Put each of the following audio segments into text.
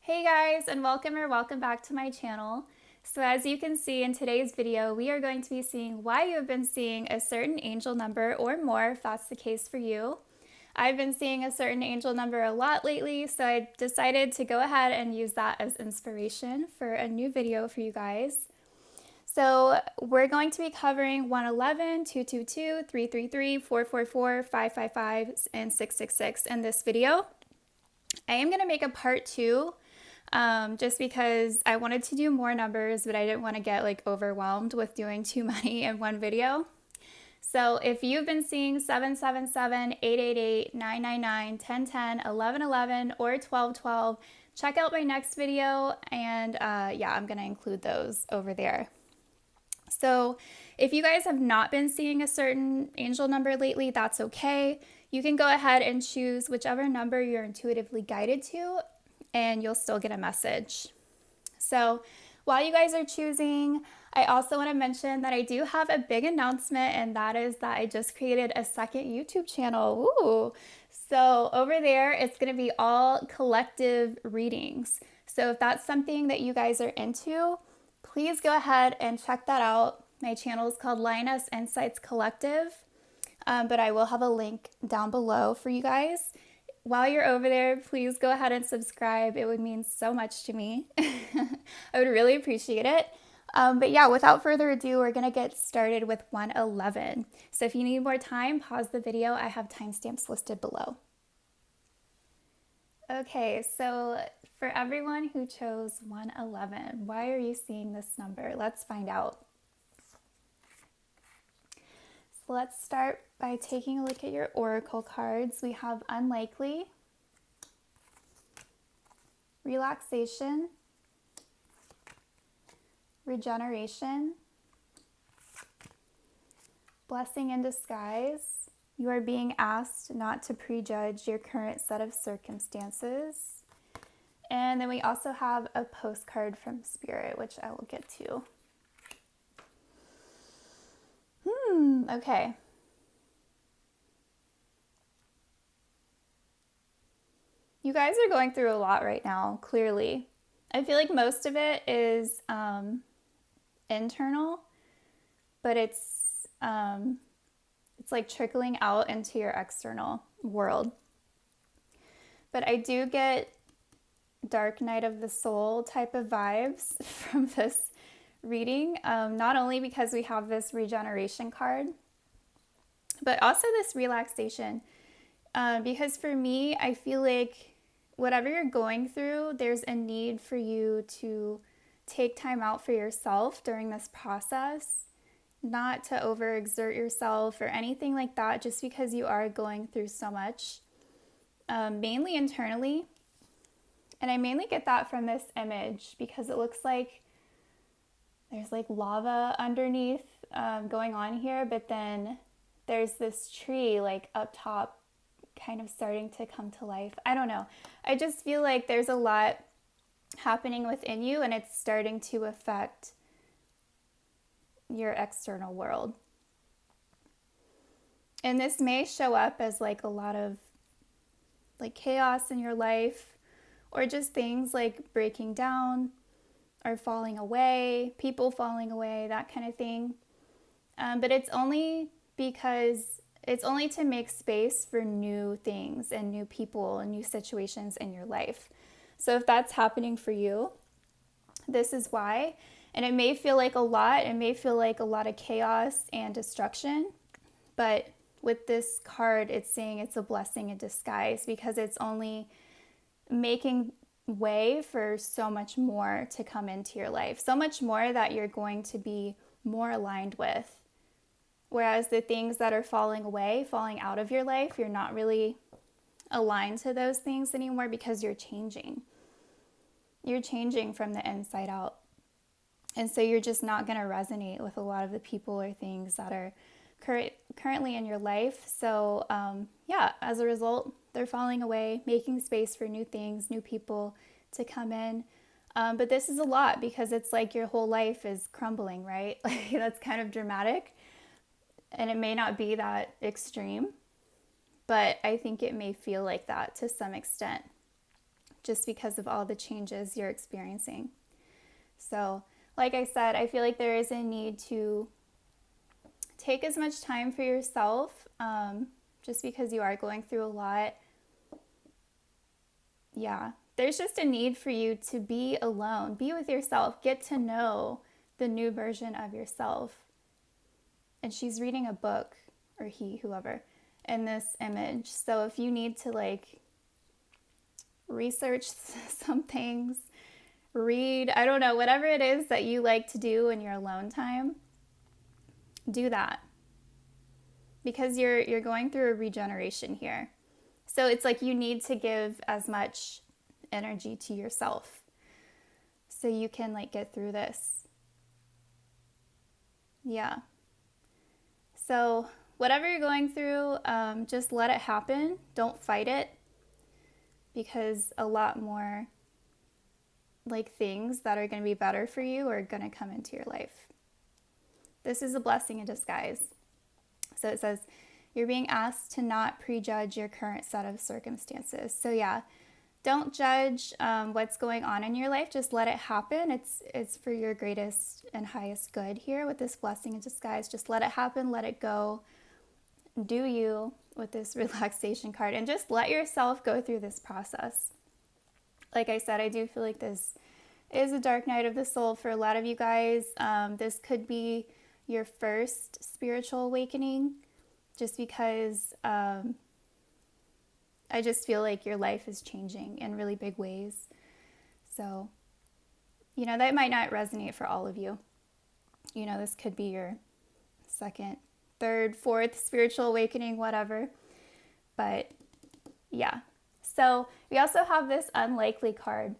Hey guys, and welcome back to my channel. So as you can see in today's video, we are going to be seeing why you have been seeing a certain angel number or more if that's the case for you. I've been seeing a certain angel number a lot lately, so I decided to go ahead and use that as inspiration for a new video for you guys. So we're going to be covering 111, 222, 333, 444, 555, and 666 in this video. I am going to make a part two just because I wanted to do more numbers, but I didn't want to get overwhelmed with doing too many in one video. So if you've been seeing 777, 888, 999, 1010, 1111, or 1212, check out my next video, and yeah, I'm going to include those over there. So if you guys have not been seeing a certain angel number lately, that's okay. You can go ahead and choose whichever number you're intuitively guided to, and you'll still get a message. So while you guys are choosing, I also want to mention that I do have a big announcement, and that is that I just created a second YouTube channel. Ooh. So over there, it's going to be all collective readings. So if that's something that you guys are into, please go ahead and check that out. My channel is called Lioness Insights Collective, but I will have a link down below for you guys. While you're over there, please go ahead and subscribe. It would mean so much to me. I would really appreciate it. But yeah, without further ado, we're going to get started with 111. So if you need more time, pause the video. I have timestamps listed below. Okay, so for everyone who chose 111, why are you seeing this number? Let's find out. So let's start by taking a look at your oracle cards. We have unlikely, relaxation, regeneration, blessing in disguise. You are being asked not to prejudge your current set of circumstances. And then we also have a postcard from Spirit, which I will get to. Okay. You guys are going through a lot right now, clearly. I feel like most of it is internal, but it's like trickling out into your external world. But I do get dark night of the soul type of vibes from this reading, not only because we have this regeneration card, but also this relaxation. Because for me, I feel like whatever you're going through, there's a need for you to take time out for yourself during this process, not to overexert yourself or anything like that, just because you are going through so much, mainly internally. And I mainly get that from this image because it looks like there's like lava underneath going on here, but then there's this tree like up top kind of starting to come to life. I don't know. I just feel like there's a lot happening within you, and it's starting to affect your external world. And this may show up as like a lot of like chaos in your life, or just things like breaking down or falling away, people falling away, that kind of thing. But it's only because it's only to make space for new things and new people and new situations in your life. So if that's happening for you, this is why. And it may feel like a lot. It may feel like a lot of chaos and destruction. But with this card, it's saying it's a blessing in disguise because it's only making way for so much more to come into your life. So much more that you're going to be more aligned with. Whereas the things that are falling away, falling out of your life, you're not really aligned to those things anymore because you're changing. You're changing from the inside out. And so you're just not going to resonate with a lot of the people or things that are currently in your life. So yeah, as a result, they're falling away, making space for new things, new people to come in. But this is a lot because it's like your whole life is crumbling, right? Like that's kind of dramatic. And it may not be that extreme, but I think it may feel like that to some extent. just because of all the changes you're experiencing. So, like I said, I feel like there is a need to take as much time for yourself, just because you are going through a lot. Yeah, there's just a need for you to be alone, be with yourself, get to know the new version of yourself. And she's reading a book, or he, whoever, in this image. So if you need to like research some things, read, I don't know, whatever it is that you like to do in your alone time, do that. Because you're going through a regeneration here. So it's like you need to give as much energy to yourself so you can like get through this. Yeah. So whatever you're going through, just let it happen. Don't fight it, because a lot more like things that are going to be better for you are going to come into your life. This is a blessing in disguise. So it says, you're being asked to not prejudge your current set of circumstances. So yeah, don't judge what's going on in your life. Just let it happen. It's for your greatest and highest good here with this blessing in disguise. Just let it happen. Let it go. Do you with this relaxation card, and just let yourself go through this process. Like I said, I do feel like this is a dark night of the soul for a lot of you guys. This could be your first spiritual awakening, just because I just feel like your life is changing in really big ways. So, that might not resonate for all of you. This could be your second, third, fourth spiritual awakening, whatever. But yeah. So we also have this unlikely card.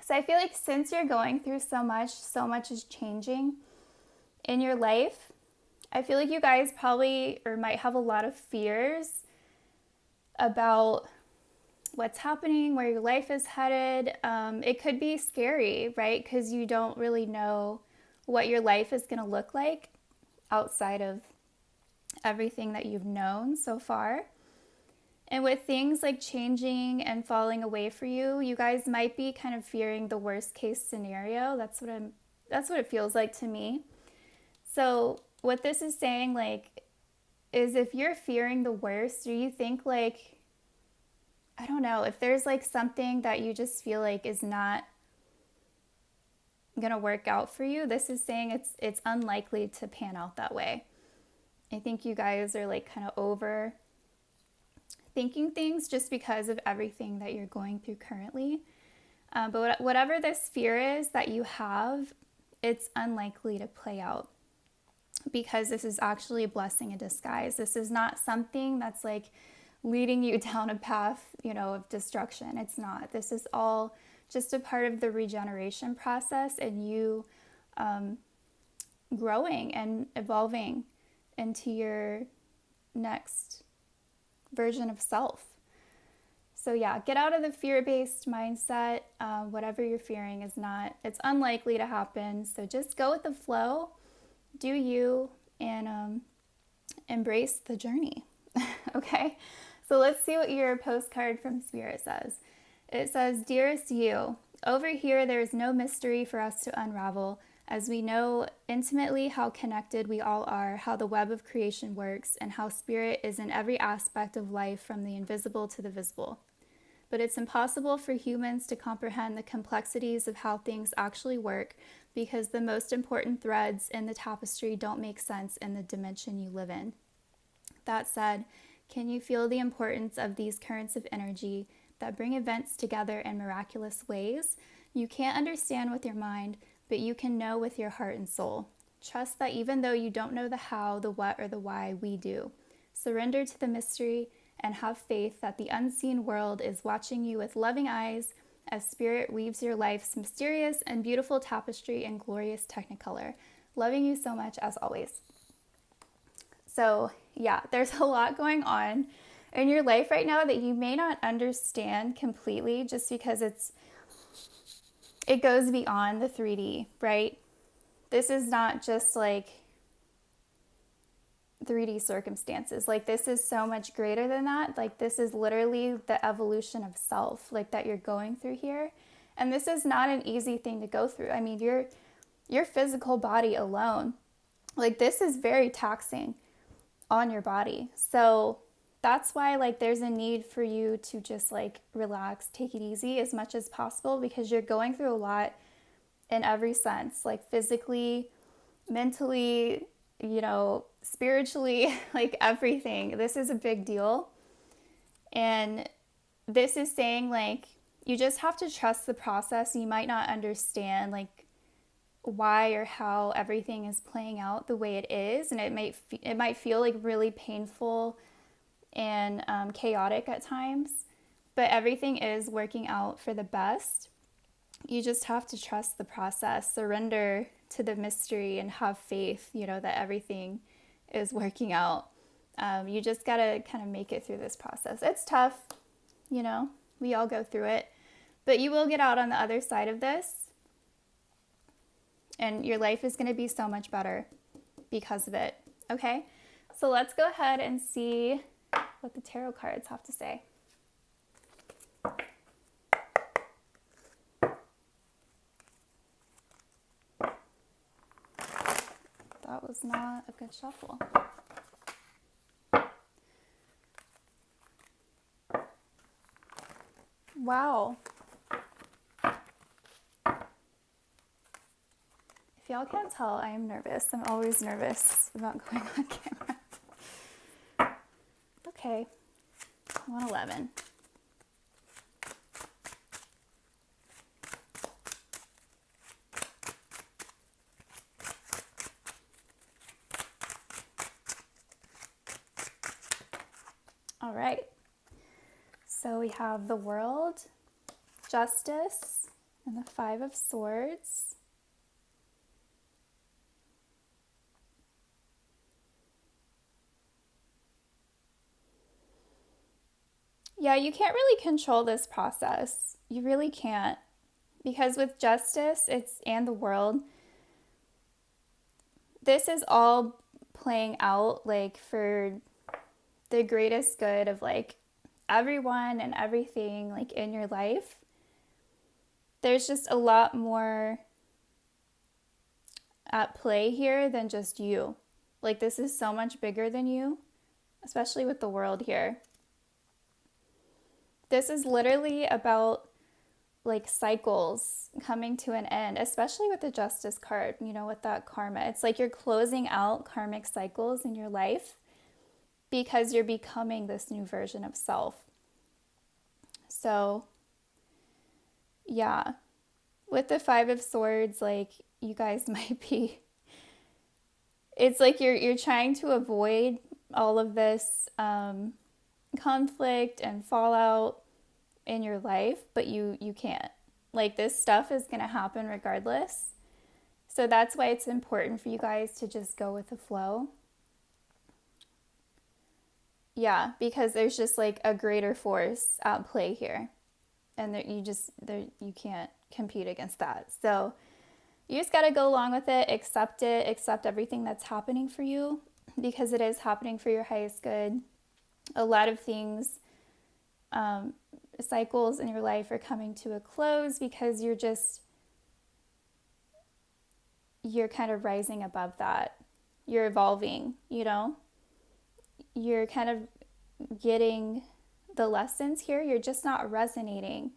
So I feel like since you're going through so much is changing in your life, I feel like you guys probably or might have a lot of fears about what's happening, where your life is headed. It could be scary, right? Because you don't really know what your life is going to look like outside of everything that you've known so far. And with things like changing and falling away for you, you guys might be kind of fearing the worst case scenario. That's what it feels like to me. So what this is saying, is if you're fearing the worst, do you think I don't know, if there's something that you just feel like is not gonna work out for you, this is saying it's unlikely to pan out that way. I think you guys are kind of over thinking things just because of everything that you're going through currently. But whatever this fear is that you have, it's unlikely to play out, because this is actually a blessing in disguise. This is not something that's leading you down a path, of destruction. It's not. This is all just a part of the regeneration process and you growing and evolving into your next version of self. So yeah, get out of the fear-based mindset. Whatever you're fearing it's unlikely to happen. So just go with the flow, do you, and embrace the journey. Okay, so let's see what your postcard from Spirit says. It says, dearest you, over here there is no mystery for us to unravel, as we know intimately how connected we all are, how the web of creation works, and how spirit is in every aspect of life from the invisible to the visible. But it's impossible for humans to comprehend the complexities of how things actually work, because the most important threads in the tapestry don't make sense in the dimension you live in. That said, can you feel the importance of these currents of energy that bring events together in miraculous ways? You can't understand with your mind, but you can know with your heart and soul. Trust that even though you don't know the how, the what, or the why, we do. Surrender to the mystery and have faith that the unseen world is watching you with loving eyes as spirit weaves your life's mysterious and beautiful tapestry in glorious technicolor. Loving you so much as always. So yeah, there's a lot going on in your life right now that you may not understand completely, just because it goes beyond the 3D, right? This is not just 3D circumstances. Like, this is so much greater than that. Like, this is literally the evolution of self, like, that you're going through here. And this is not an easy thing to go through. I mean, your physical body alone, like, this is very taxing on your body. So that's why, like, there's a need for you to just, like, relax, take it easy as much as possible, because you're going through a lot in every sense, like physically, mentally, you know, spiritually, like everything. This is a big deal. And this is saying, like, you just have to trust the process. You might not understand, like, why or how everything is playing out the way it is, and it might feel like really painful and chaotic at times, but everything is working out for the best. You just have to trust the process, surrender to the mystery, and have faith, you know, that everything is working out. You just gotta kind of make it through this process. It's tough, you know, we all go through it, but you will get out on the other side of this, and your life is going to be so much better because of it. Okay, so let's go ahead and see what the tarot cards have to say. That was not a good shuffle. Wow. If y'all can't tell, I am nervous. I'm always nervous about going on camera. Okay, 111. All right, so we have the World, Justice, and the Five of Swords. Yeah, you can't really control this process. You really can't. Because with Justice, and the World, this is all playing out, like, for the greatest good of, like, everyone and everything, like, in your life. There's just a lot more at play here than just you. Like, this is so much bigger than you, especially with the World here. This is literally about, like, cycles coming to an end, especially with the Justice card, you know, with that karma. It's like you're closing out karmic cycles in your life because you're becoming this new version of self. So, yeah, with the Five of Swords, like, you guys might be, it's like you're trying to avoid all of this conflict and fallout in your life, but you can't. Like, this stuff is going to happen regardless. So that's why it's important for you guys to just go with the flow. Yeah, because there's just, like, a greater force at play here. And you can't compete against that. So you just got to go along with it, accept everything that's happening for you, because it is happening for your highest good. A lot of things, cycles in your life are coming to a close because you're kind of rising above that. You're evolving, you know? You're kind of getting the lessons here. You're just not resonating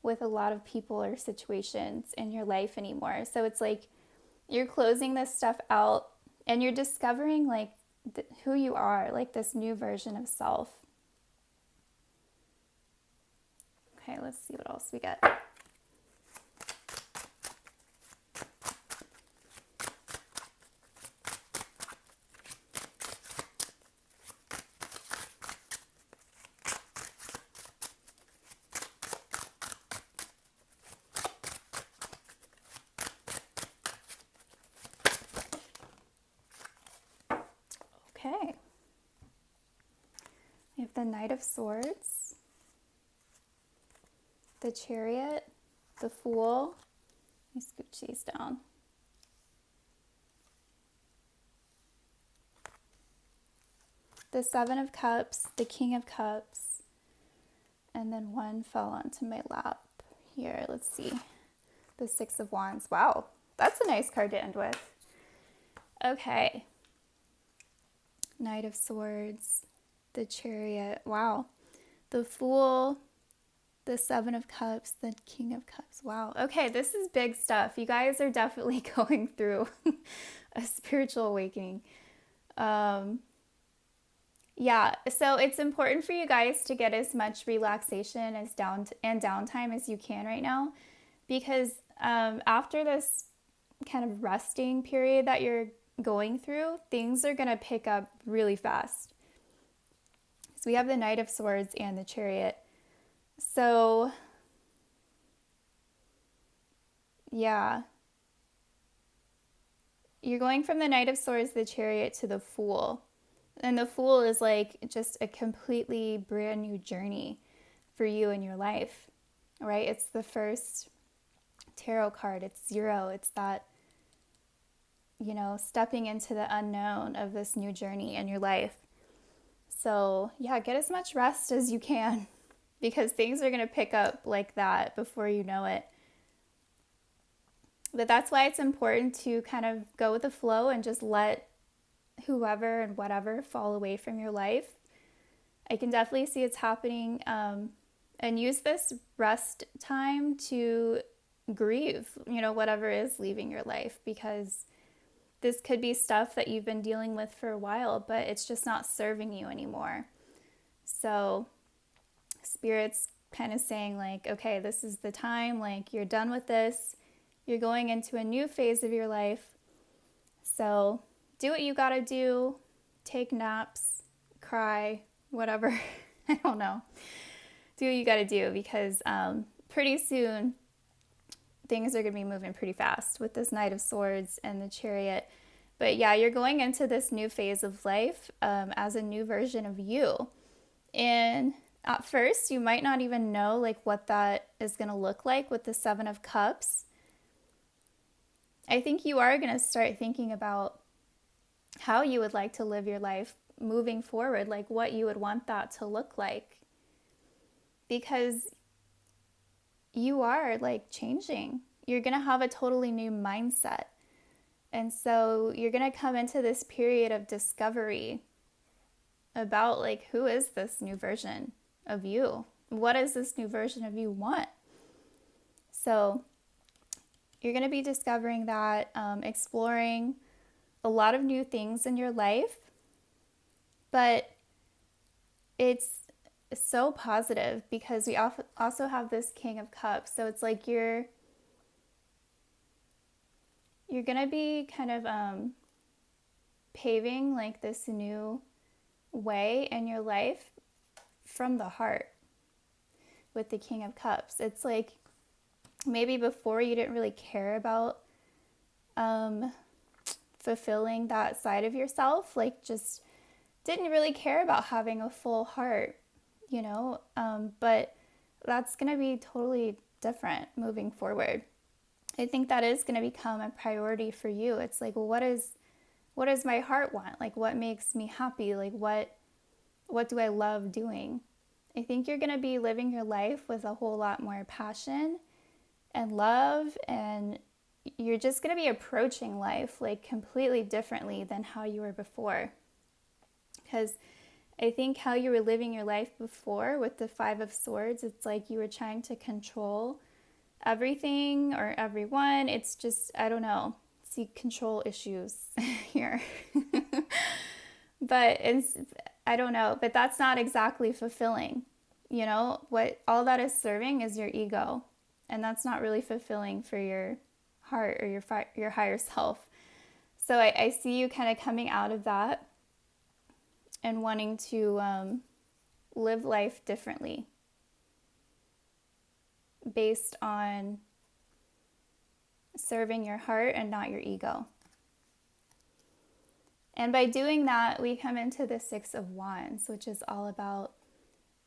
with a lot of people or situations in your life anymore. So it's like you're closing this stuff out and you're discovering, like, who you are, like this new version of self. Okay, let's see what else we got. Okay. We have the Knight of Swords, the Chariot, the Fool. Let me scooch these down. the Seven of Cups, the King of Cups, and then one fell onto my lap. Here, let's see. The Six of Wands. Wow, that's a nice card to end with. Okay. Knight of Swords, the Chariot. Wow. The Fool, the Seven of Cups, the King of Cups. Wow. Okay, this is big stuff. You guys are definitely going through a spiritual awakening. Yeah, so it's important for you guys to get as much relaxation as downtime as you can right now, because after this kind of resting period that you're going through, things are going to pick up really fast. So we have the Knight of Swords and the Chariot. So yeah, you're going from the Knight of Swords, the Chariot, to the Fool. And the Fool is like just a completely brand new journey for you in your life, right? It's the first tarot card. It's 0. It's that, you know, stepping into the unknown of this new journey in your life. So yeah, get as much rest as you can, because things are going to pick up like that before you know it. But that's why it's important to kind of go with the flow and just let whoever and whatever fall away from your life. I can definitely see it's happening, and use this rest time to grieve, you know, whatever is leaving your life, because this could be stuff that you've been dealing with for a while, but it's just not serving you anymore. So Spirit's kind of saying like, okay, this is the time, like you're done with this. You're going into a new phase of your life. So do what you gotta do, take naps, cry, whatever, I don't know. Do what you gotta do, because pretty soon things are gonna be moving pretty fast with this Knight of Swords and the Chariot. But yeah, you're going into this new phase of life as a new version of you. And at first, you might not even know like what that is gonna look like with the Seven of Cups. I think you are gonna start thinking about how you would like to live your life moving forward, like what you would want that to look like, because you are like changing. You're going to have a totally new mindset. And so you're going to come into this period of discovery about like, who is this new version of you? What does this new version of you want? So you're going to be discovering that, exploring a lot of new things in your life, but it's so positive because we also have this King of Cups. So it's like you're gonna be kind of paving like this new way in your life from the heart with the King of Cups. It's like maybe before you didn't really care about fulfilling that side of yourself, like just didn't really care about having a full heart, you know, but that's going to be totally different moving forward. I think that is going to become a priority for you. It's like, well, what does my heart want? Like, what makes me happy? Like, what do I love doing? I think you're going to be living your life with a whole lot more passion and love, and you're just going to be approaching life like completely differently than how you were before. Because I think how you were living your life before with the Five of Swords, it's like you were trying to control everything or everyone. It's just, I don't know, see control issues here. But I don't know, but that's not exactly fulfilling. You know, what all that is serving is your ego, and that's not really fulfilling for your heart or your higher self. So I see you kind of coming out of that and wanting to live life differently based on serving your heart and not your ego. And by doing that, we come into the Six of Wands, which is all about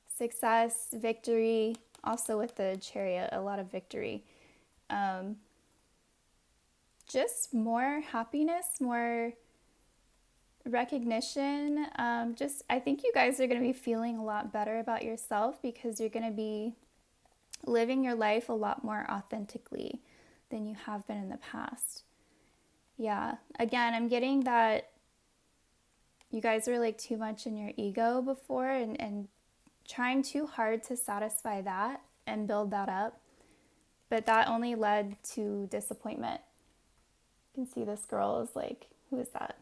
success, victory, also with the Chariot, a lot of victory. Just more happiness, more recognition. I think you guys are going to be feeling a lot better about yourself because you're going to be living your life a lot more authentically than you have been in the past. Yeah, again, I'm getting that you guys were like too much in your ego before and trying too hard to satisfy that and build that up. But that only led to disappointment. You can see this girl is like, who is that?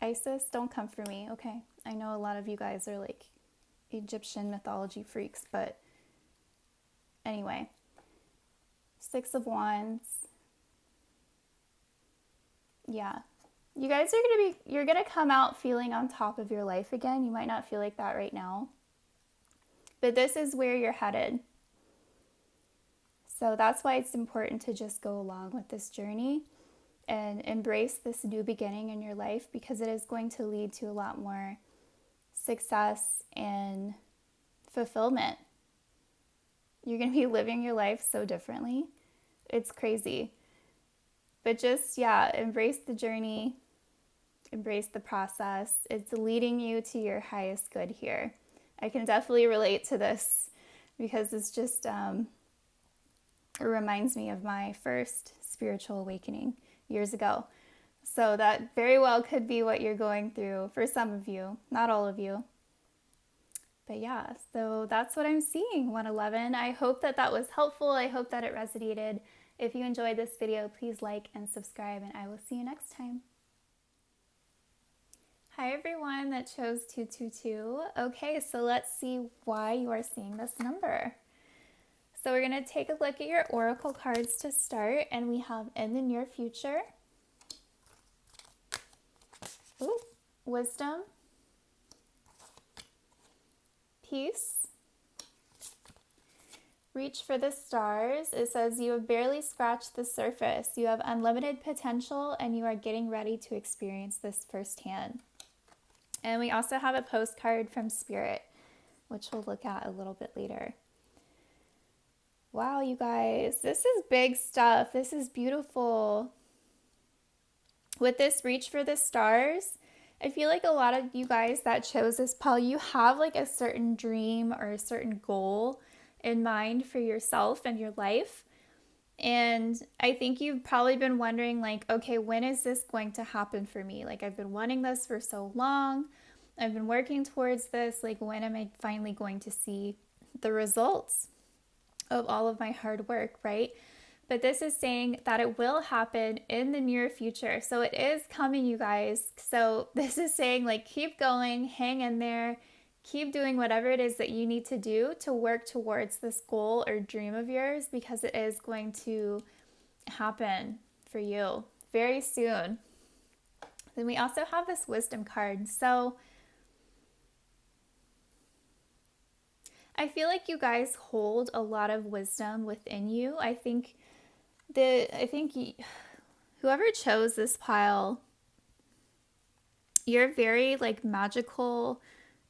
Isis, don't come for me. Okay, I know a lot of you guys are like Egyptian mythology freaks, but anyway. Six of Wands. Yeah. You guys are you're gonna come out feeling on top of your life again. You might not feel like that right now, but this is where you're headed. So that's why it's important to just go along with this journey and embrace this new beginning in your life, because it is going to lead to a lot more success and fulfillment. You're going to be living your life so differently. It's crazy. But just, yeah, embrace the journey, embrace the process. It's leading you to your highest good here. I can definitely relate to this because it's just, it reminds me of my first spiritual awakening years ago. So that very well could be what you're going through for some of you, not all of you. But yeah, so that's what I'm seeing, 111. I hope that that was helpful. I hope that it resonated. If you enjoyed this video, please like and subscribe, and I will see you next time. Hi everyone that chose 222. Okay, so let's see why you are seeing this number. So we're going to take a look at your oracle cards to start, and we have in the near future, wisdom, peace, reach for the stars. It says you have barely scratched the surface. You have unlimited potential and you are getting ready to experience this firsthand. And we also have a postcard from Spirit, which we'll look at a little bit later. Wow, you guys, this is big stuff. This is beautiful. With this reach for the stars, I feel like a lot of you guys that chose this pile, you have like a certain dream or a certain goal in mind for yourself and your life. And I think you've probably been wondering like, okay, when is this going to happen for me? Like, I've been wanting this for so long. I've been working towards this. Like, when am I finally going to see the results of all of my hard work, right? But this is saying that it will happen in the near future. So it is coming, you guys. So this is saying like, keep going, hang in there, keep doing whatever it is that you need to do to work towards this goal or dream of yours, because it is going to happen for you very soon. Then we also have this wisdom card. So I feel like you guys hold a lot of wisdom within you. I think whoever chose this pile, you're a very like magical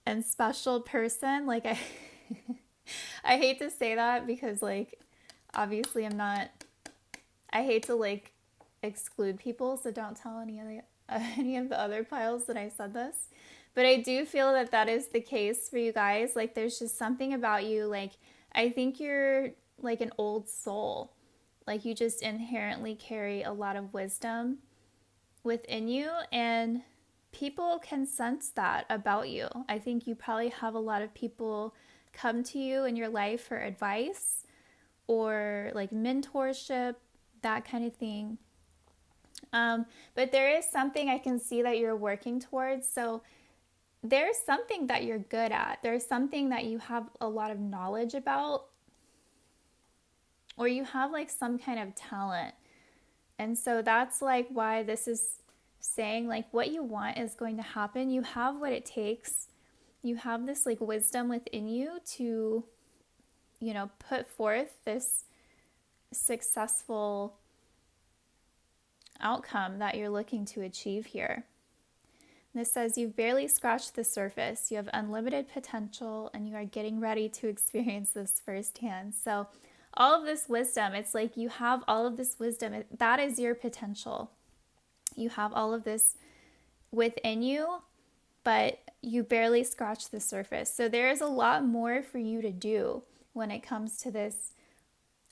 and special person. Like I hate to say that because like obviously I hate to like exclude people, so don't tell any of the other piles that I said this. But I do feel that that is the case for you guys. Like, there's just something about you. Like, I think you're like an old soul. Like, you just inherently carry a lot of wisdom within you, and people can sense that about you. I think you probably have a lot of people come to you in your life for advice or like mentorship, that kind of thing. But there is something I can see that you're working towards. So there's something that you're good at. There's something that you have a lot of knowledge about, or you have like some kind of talent. And so that's like why this is saying like what you want is going to happen. You have what it takes. You have this like wisdom within you to, you know, put forth this successful outcome that you're looking to achieve here. This says you've barely scratched the surface. You have unlimited potential and you are getting ready to experience this firsthand. So all of this wisdom, it's like you have all of this wisdom. That is your potential. You have all of this within you, but you barely scratch the surface. So there is a lot more for you to do when it comes to this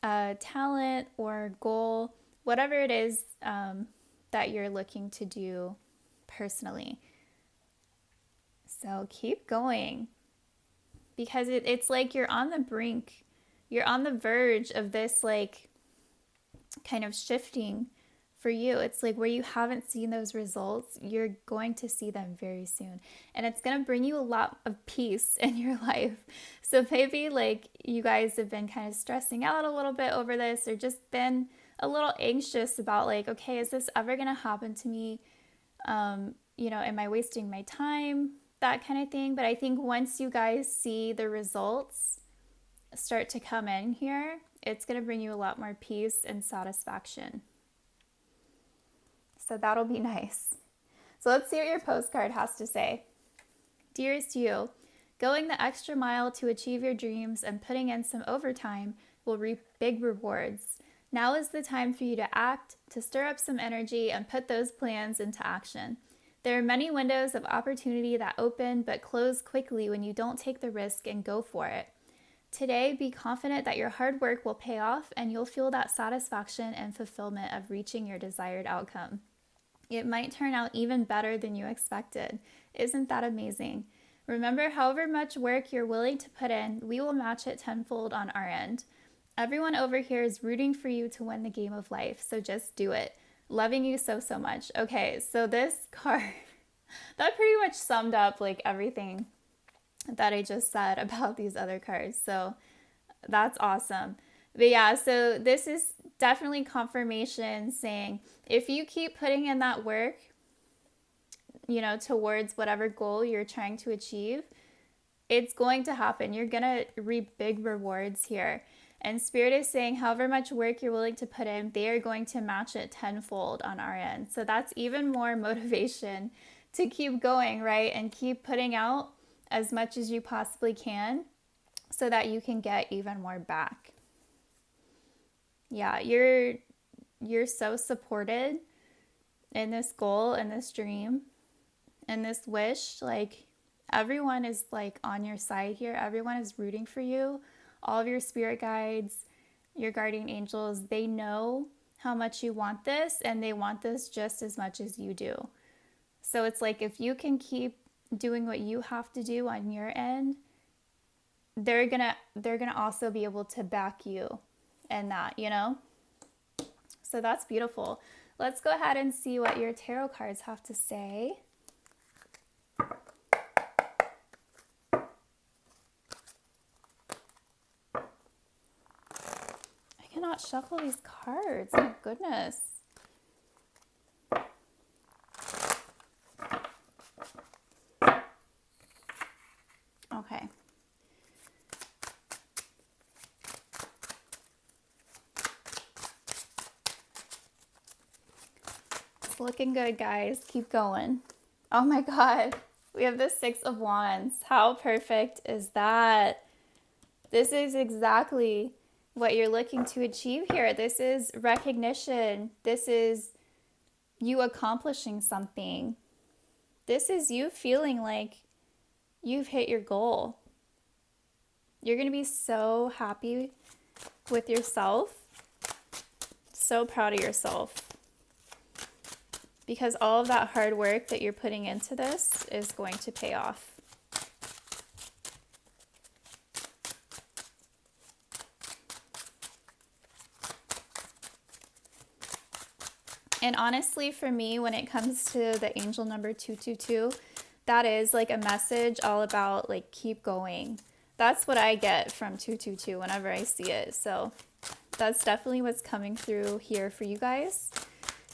talent or goal, whatever it is that you're looking to do personally. So keep going, because it's like you're on the brink, you're on the verge of this like kind of shifting for you. It's like where you haven't seen those results, you're going to see them very soon. And it's going to bring you a lot of peace in your life. So maybe like you guys have been kind of stressing out a little bit over this, or just been a little anxious about like, okay, is this ever going to happen to me? Am I wasting my time? That kind of thing. But I think once you guys see the results start to come in here, it's going to bring you a lot more peace and satisfaction. So that'll be nice. So let's see what your postcard has to say. Dearest you, going the extra mile to achieve your dreams and putting in some overtime will reap big rewards. Now is the time for you to act, to stir up some energy and put those plans into action. There are many windows of opportunity that open but close quickly when you don't take the risk and go for it. Today, be confident that your hard work will pay off and you'll feel that satisfaction and fulfillment of reaching your desired outcome. It might turn out even better than you expected. Isn't that amazing? Remember, however much work you're willing to put in, we will match it tenfold on our end. Everyone over here is rooting for you to win the game of life, so just do it. Loving you so, so much. Okay, so this card, that pretty much summed up like everything that I just said about these other cards. So that's awesome. But yeah, so this is definitely confirmation saying if you keep putting in that work, towards whatever goal you're trying to achieve, it's going to happen. You're going to reap big rewards here. And Spirit is saying however much work you're willing to put in, they are going to match it tenfold on our end. So that's even more motivation to keep going, right? And keep putting out as much as you possibly can so that you can get even more back. Yeah, you're so supported in this goal, in this dream, in this wish. Like everyone is like on your side here. Everyone is rooting for you. All of your spirit guides, your guardian angels, they know how much you want this, and they want this just as much as you do. So it's like if you can keep doing what you have to do on your end, they're gonna also be able to back you in that, So that's beautiful. Let's go ahead and see what your tarot cards have to say. I cannot shuffle these cards. My goodness. Okay. It's looking good, guys. Keep going. Oh my God. We have the Six of Wands. How perfect is that? This is exactly what you're looking to achieve here. This is recognition. This is you accomplishing something. This is you feeling like you've hit your goal. You're going to be so happy with yourself, so proud of yourself, because all of that hard work that you're putting into this is going to pay off. And honestly, for me, when it comes to the angel number 222, that is like a message all about like keep going. That's what I get from 222 whenever I see it. So that's definitely what's coming through here for you guys,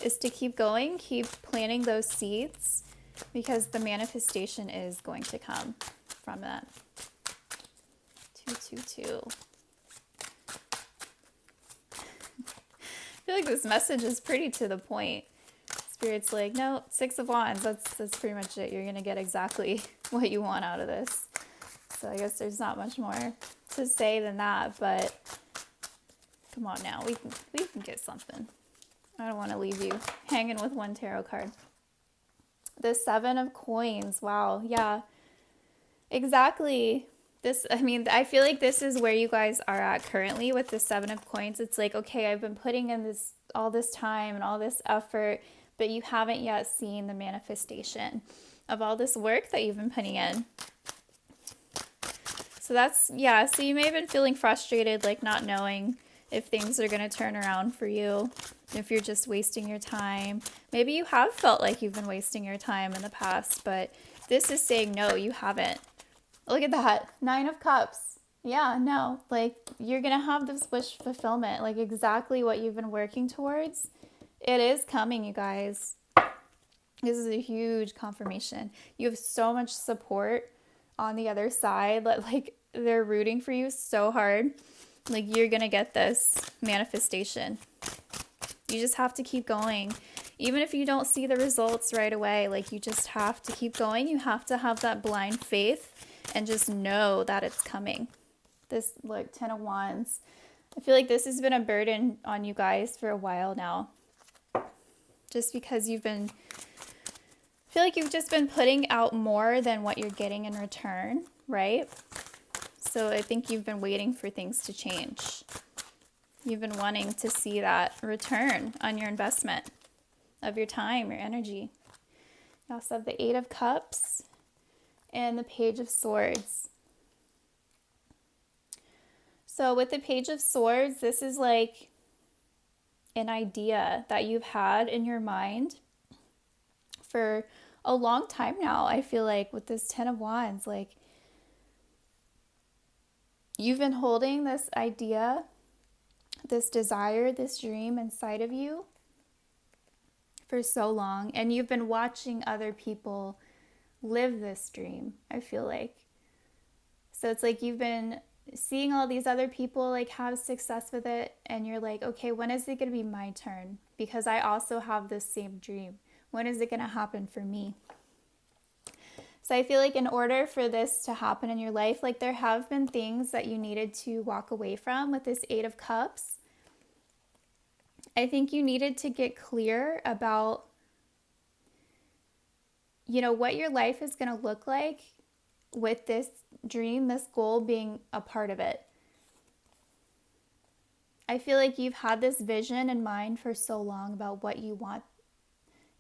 is to keep going, keep planting those seeds, because the manifestation is going to come from that. 222. I feel like this message is pretty to the point. Spirit's like, no, Six of Wands, that's pretty much it. You're going to get exactly what you want out of this. So I guess there's not much more to say than that, but come on now, we can get something. I don't want to leave you hanging with one tarot card. The Seven of Coins. Wow. Yeah, exactly. I feel like this is where you guys are at currently with the Seven of Coins. It's like, okay, I've been putting in all this time and all this effort, but you haven't yet seen the manifestation of all this work that you've been putting in. So so you may have been feeling frustrated, like not knowing if things are going to turn around for you, if you're just wasting your time. Maybe you have felt like you've been wasting your time in the past, but this is saying, no, you haven't. Look at that. 9 of Cups. Yeah, no, like you're going to have this wish fulfillment, like exactly what you've been working towards. It is coming, you guys. This is a huge confirmation. You have so much support on the other side that like they're rooting for you so hard. Like you're going to get this manifestation. You just have to keep going. Even if you don't see the results right away, like you just have to keep going. You have to have that blind faith and just know that it's coming. This, like, 10 of Wands. I feel like this has been a burden on you guys for a while now. Just because I feel like you've just been putting out more than what you're getting in return, right? So I think you've been waiting for things to change. You've been wanting to see that return on your investment of your time, your energy. You also have the 8 of Cups and the Page of Swords. So with the Page of Swords, this is like an idea that you've had in your mind for a long time now. I feel like with this 10 of Wands, like you've been holding this idea, this desire, this dream inside of you for so long, and you've been watching other people live this dream, I feel like. So it's like you've been seeing all these other people like have success with it, and you're like, okay, when is it going to be my turn? Because I also have this same dream. When is it going to happen for me? So I feel like in order for this to happen in your life, like there have been things that you needed to walk away from with this 8 of Cups. I think you needed to get clear about, what your life is going to look like with this dream, this goal being a part of it. I feel like you've had this vision in mind for so long about what you want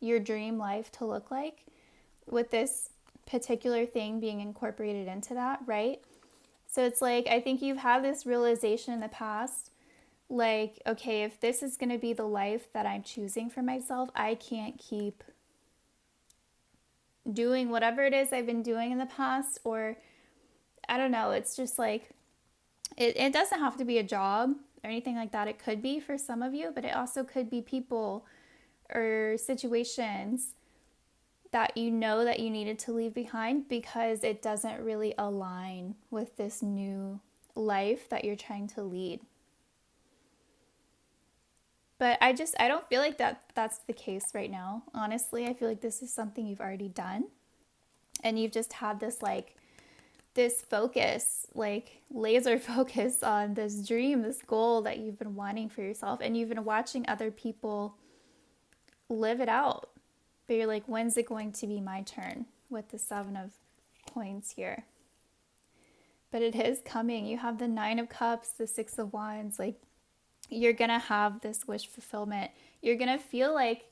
your dream life to look like, with this particular thing being incorporated into that, right? So it's like, I think you've had this realization in the past, like, okay, if this is going to be the life that I'm choosing for myself, I can't keep doing whatever it is I've been doing in the past, or I don't know, it's just like, it doesn't have to be a job or anything like that. It could be for some of you, but it also could be people or situations that you know that you needed to leave behind because it doesn't really align with this new life that you're trying to lead. But I don't feel like that's the case right now. Honestly, I feel like this is something you've already done. And you've just had this focus, like laser focus on this dream, this goal that you've been wanting for yourself. And you've been watching other people live it out. But you're like, when's it going to be my turn with the 7 of Coins here? But it is coming. You have the 9 of Cups, the 6 of Wands, like, you're going to have this wish fulfillment. You're going to feel like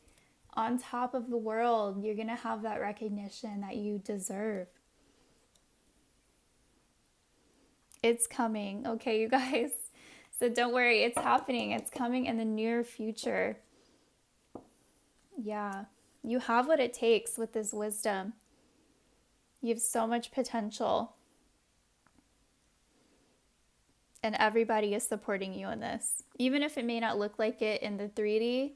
on top of the world. You're going to have that recognition that you deserve. It's coming, okay, you guys? So don't worry, it's happening. It's coming in the near future. Yeah, you have what it takes with this wisdom. You have so much potential. And everybody is supporting you in this. Even if it may not look like it in the 3D,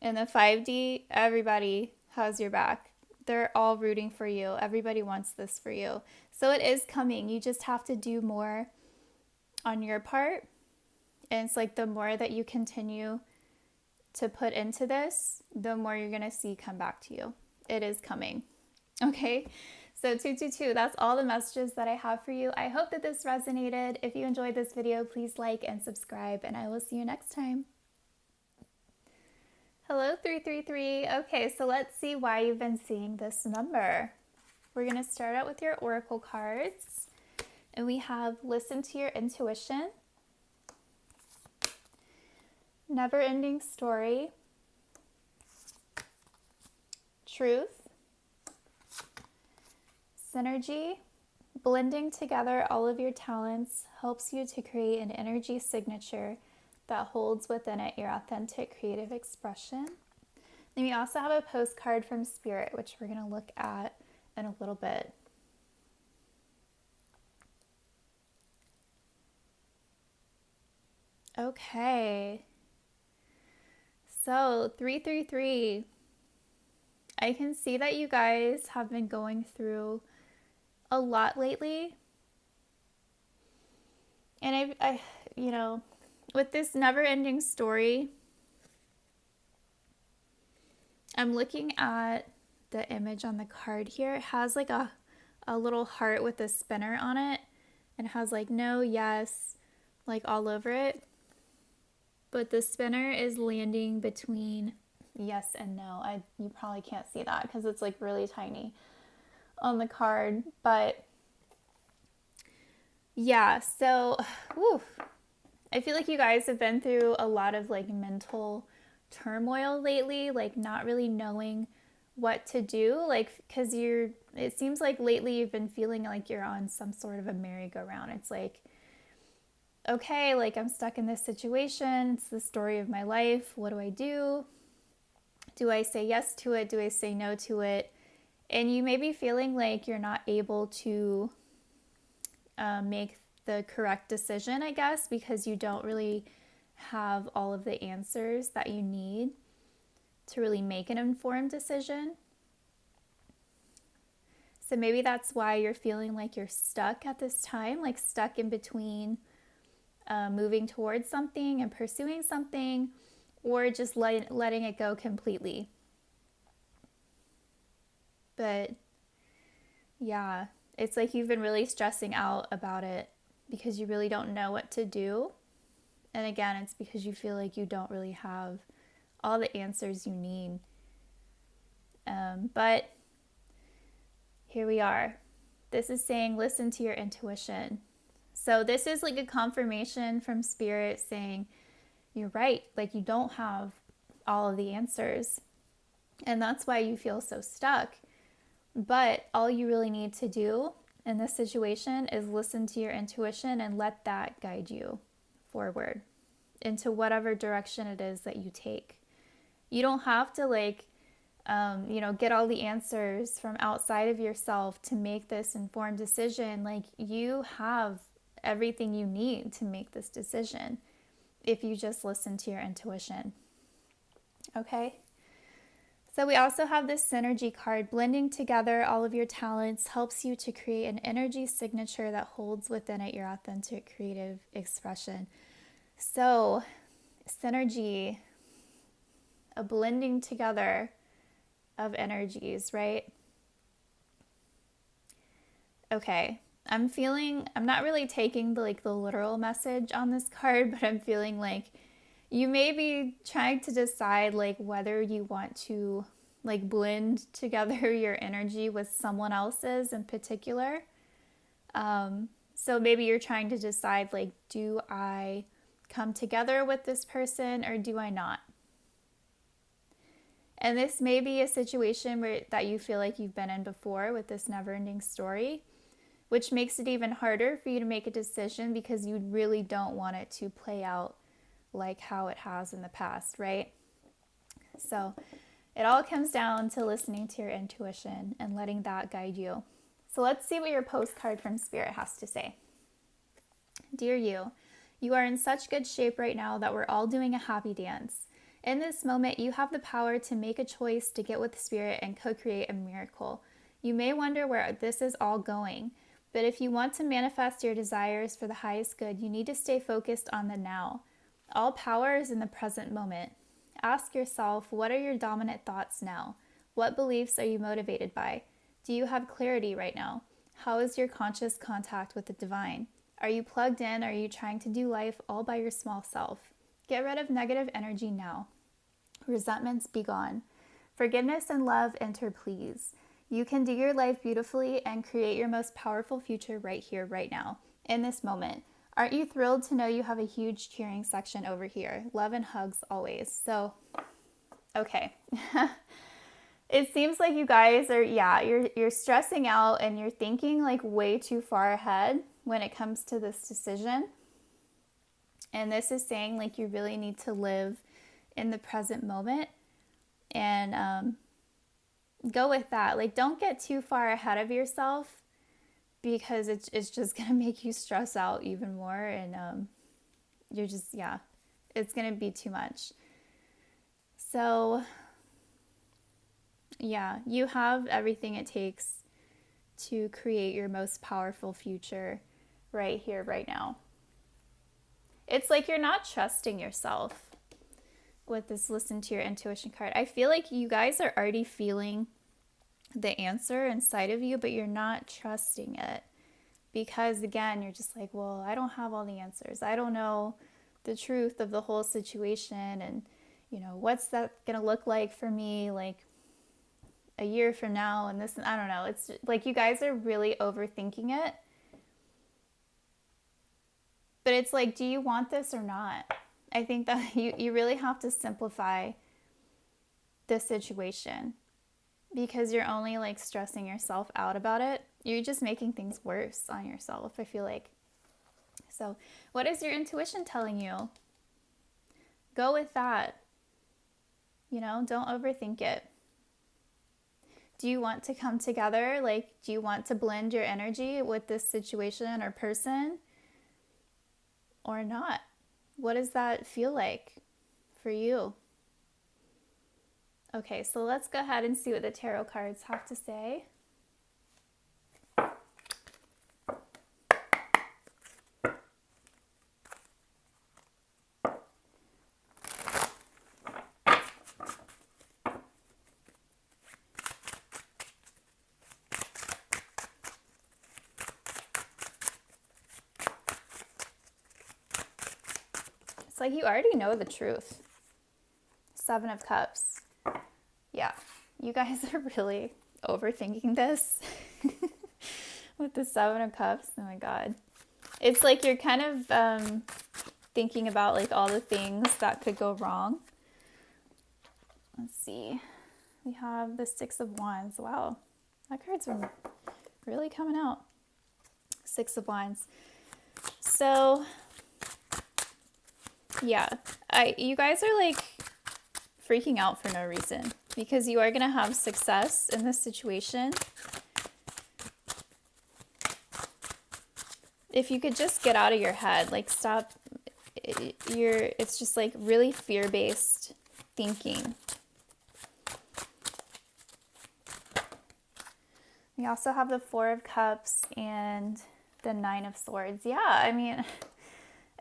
in the 5D, everybody has your back. They're all rooting for you. Everybody wants this for you. So it is coming. You just have to do more on your part. And it's like the more that you continue to put into this, the more you're going to see come back to you. It is coming. Okay? So 222, that's all the messages that I have for you. I hope that this resonated. If you enjoyed this video, please like and subscribe, and I will see you next time. Hello, 333. Okay, so let's see why you've been seeing this number. We're going to start out with your oracle cards. And we have listen to your intuition, never ending story, truth, synergy. Blending together all of your talents helps you to create an energy signature that holds within it your authentic creative expression. Then we also have a postcard from Spirit, which we're going to look at in a little bit. Okay. So 333. I can see that you guys have been going through a lot lately. And I with this never-ending story, I'm looking at the image on the card here. It has like a little heart with a spinner on it, and it has like no, yes, like all over it. But the spinner is landing between yes and no. You probably can't see that because it's like really tiny on the card, but yeah, so whew, I feel like you guys have been through a lot of like mental turmoil lately, like not really knowing what to do, like because it seems like lately you've been feeling like you're on some sort of a merry-go-round. It's like, okay, like I'm stuck in this situation, it's the story of my life, what do I do? Do I say yes to it? Do I say no to it? And you may be feeling like you're not able to make the correct decision, I guess, because you don't really have all of the answers that you need to really make an informed decision. So maybe that's why you're feeling like you're stuck at this time, like stuck in between moving towards something and pursuing something, or just letting it go completely. But yeah, it's like you've been really stressing out about it because you really don't know what to do. And again, it's because you feel like you don't really have all the answers you need. But here we are. This is saying listen to your intuition. So this is like a confirmation from Spirit saying you're right. Like you don't have all of the answers. And that's why you feel so stuck. But all you really need to do in this situation is listen to your intuition and let that guide you forward into whatever direction it is that you take. You don't have to get all the answers from outside of yourself to make this informed decision. Like you have everything you need to make this decision if you just listen to your intuition. Okay? So we also have this synergy card. Blending together all of your talents helps you to create an energy signature that holds within it your authentic creative expression. So synergy, a blending together of energies, right? Okay, I'm not really taking the literal message on this card, but I'm feeling like you may be trying to decide like whether you want to like blend together your energy with someone else's in particular. So maybe you're trying to decide like, do I come together with this person or do I not? And this may be a situation that you feel like you've been in before with this never-ending story, which makes it even harder for you to make a decision because you really don't want it to play out like how it has in the past, right? So it all comes down to listening to your intuition and letting that guide you. So let's see what your postcard from Spirit has to say. Dear you, you are in such good shape right now that we're all doing a happy dance. In this moment, you have the power to make a choice to get with Spirit and co-create a miracle. You may wonder where this is all going, but if you want to manifest your desires for the highest good, you need to stay focused on the now. All power is in the present moment. Ask yourself, what are your dominant thoughts now? What beliefs are you motivated by? Do you have clarity right now? How is your conscious contact with the divine? Are you plugged in? Or are you trying to do life all by your small self? Get rid of negative energy now. Resentments be gone. Forgiveness and love enter, please. You can do your life beautifully and create your most powerful future right here, right now, in this moment. Aren't you thrilled to know you have a huge cheering section over here? Love and hugs always. So, okay. It seems like you guys are, you're stressing out and you're thinking like way too far ahead when it comes to this decision. And this is saying like you really need to live in the present moment and go with that. Like, don't get too far ahead of yourself because it's just going to make you stress out even more. And you're just, it's going to be too much. So, you have everything it takes to create your most powerful future right here, right now. It's like you're not trusting yourself with this listen to your intuition card. I feel like you guys are already feeling the answer inside of you, but you're not trusting it because, again, you're just like, well, I don't have all the answers. I don't know the truth of the whole situation, and what's that gonna look like for me like a year from now, and this, and I don't know. It's like you guys are really overthinking it. But it's like, do you want this or not? I think that you really have to simplify this situation because you're only like stressing yourself out about it. You're just making things worse on yourself, I feel like. So what is your intuition telling you? Go with that. Don't overthink it. Do you want to come together? Like, do you want to blend your energy with this situation or person or not? What does that feel like for you? Okay, so let's go ahead and see what the tarot cards have to say. It's like you already know the truth. 7 of Cups. Yeah, you guys are really overthinking this with the 7 of Cups. Oh my God. It's like you're kind of thinking about like all the things that could go wrong. Let's see. We have the 6 of Wands. Wow, that card's really coming out. 6 of Wands. So, you guys are like freaking out for no reason because you are going to have success in this situation. If you could just get out of your head, like stop, it's just like really fear-based thinking. We also have the 4 of Cups and the 9 of Swords. Yeah, I mean,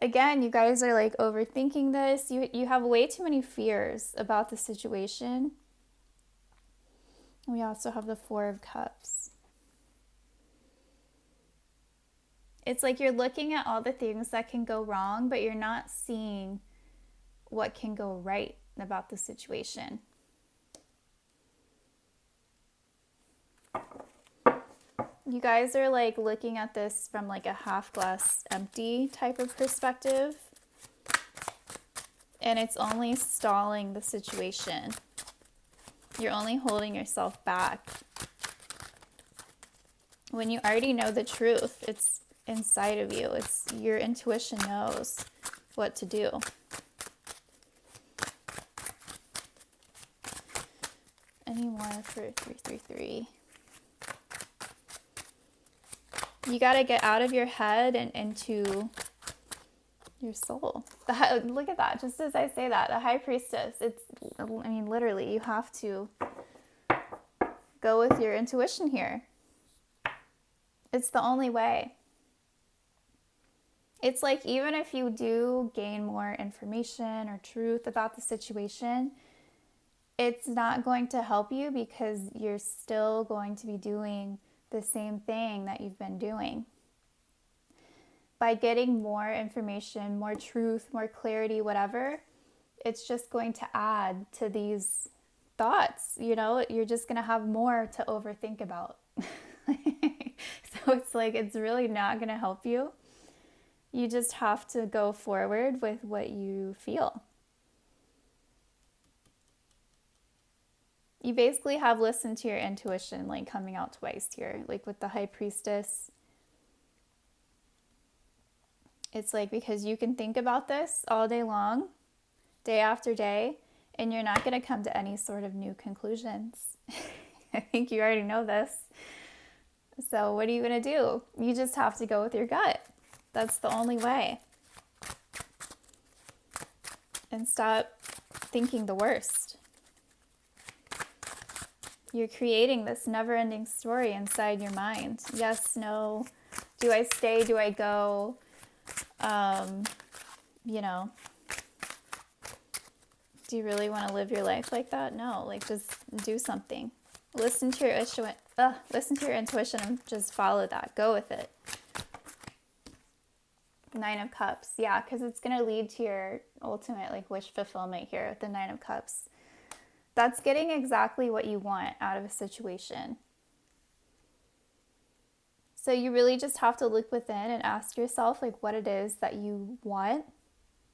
again, you guys are like overthinking this. You have way too many fears about the situation. We also have the 4 of Cups. It's like you're looking at all the things that can go wrong, but you're not seeing what can go right about the situation. You guys are like looking at this from like a half glass empty type of perspective. And it's only stalling the situation. You're only holding yourself back. When you already know the truth, it's inside of you. It's your intuition knows what to do. Any more for 333? You got to get out of your head and into your soul. Look at that. Just as I say that, the High Priestess. Literally, you have to go with your intuition here. It's the only way. It's like even if you do gain more information or truth about the situation, it's not going to help you because you're still going to be doing the same thing that you've been doing. By getting more information, more truth, more clarity, whatever, it's just going to add to these thoughts. You're just going to have more to overthink about. So it's like, it's really not going to help you. You just have to go forward with what you feel. You basically have listened to your intuition, like coming out twice here, like with the High Priestess. It's like, because you can think about this all day long, day after day, and you're not going to come to any sort of new conclusions. I think you already know this. So what are you going to do? You just have to go with your gut. That's the only way. And stop thinking the worst. You're creating this never-ending story inside your mind. Yes, no. Do I stay? Do I go? Do you really want to live your life like that? No, like just do something. Listen to your intuition and just follow that. Go with it. 9 of Cups. Yeah, because it's going to lead to your ultimate like wish fulfillment here with the 9 of Cups. That's getting exactly what you want out of a situation. So you really just have to look within and ask yourself like what it is that you want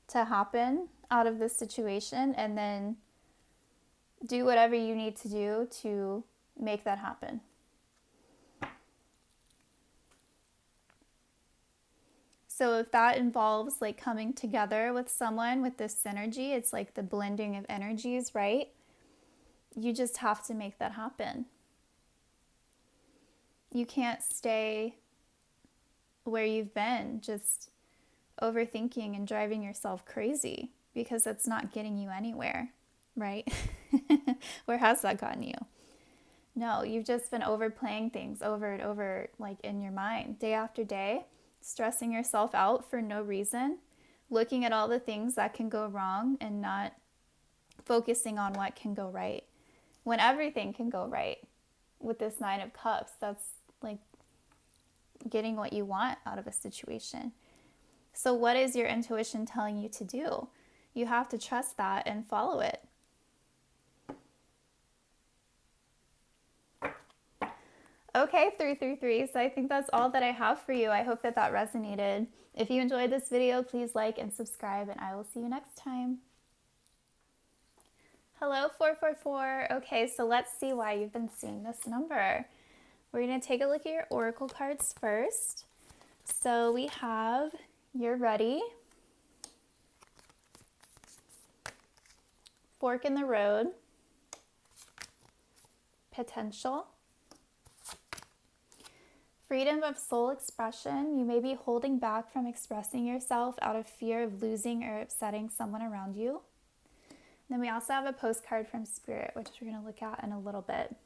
to happen out of this situation, and then do whatever you need to do to make that happen. So if that involves like coming together with someone with this synergy, it's like the blending of energies, right? You just have to make that happen. You can't stay where you've been, just overthinking and driving yourself crazy, because that's not getting you anywhere, right? Where has that gotten you? No, you've just been overplaying things over and over, like in your mind, day after day, stressing yourself out for no reason, looking at all the things that can go wrong and not focusing on what can go right, when everything can go right. With this 9 of Cups, that's like getting what you want out of a situation. So what is your intuition telling you to do? You have to trust that and follow it. Okay, 333. So I think that's all that I have for you. I hope that resonated. If you enjoyed this video, please like and subscribe, and I will see you next time. Hello, 444. Okay, so let's see why you've been seeing this number. We're going to take a look at your oracle cards first. So we have you're ready, fork in the road, potential, freedom of soul expression. You may be holding back from expressing yourself out of fear of losing or upsetting someone around you. Then we also have a postcard from Spirit, which we're going to look at in a little bit.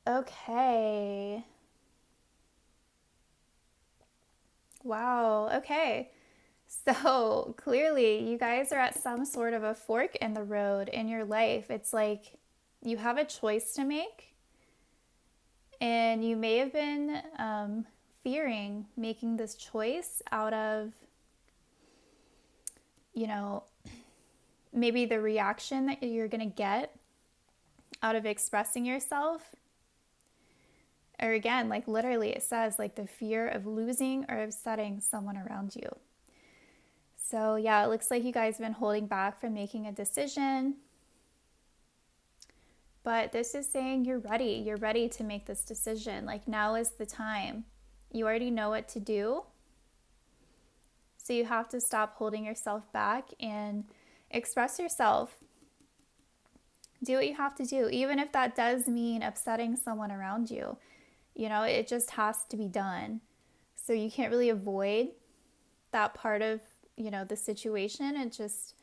Okay. Wow. Okay. So clearly you guys are at some sort of a fork in the road in your life. It's like you have a choice to make, and you may have been fearing making this choice out of, maybe the reaction that you're going to get out of expressing yourself. Or again, like literally it says like the fear of losing or upsetting someone around you. So yeah, it looks like you guys have been holding back from making a decision. But this is saying you're ready. You're ready to make this decision. Like now is the time. You already know what to do. So you have to stop holding yourself back and express yourself. Do what you have to do, even if that does mean upsetting someone around you. It just has to be done. So you can't really avoid that part of, the situation. It just,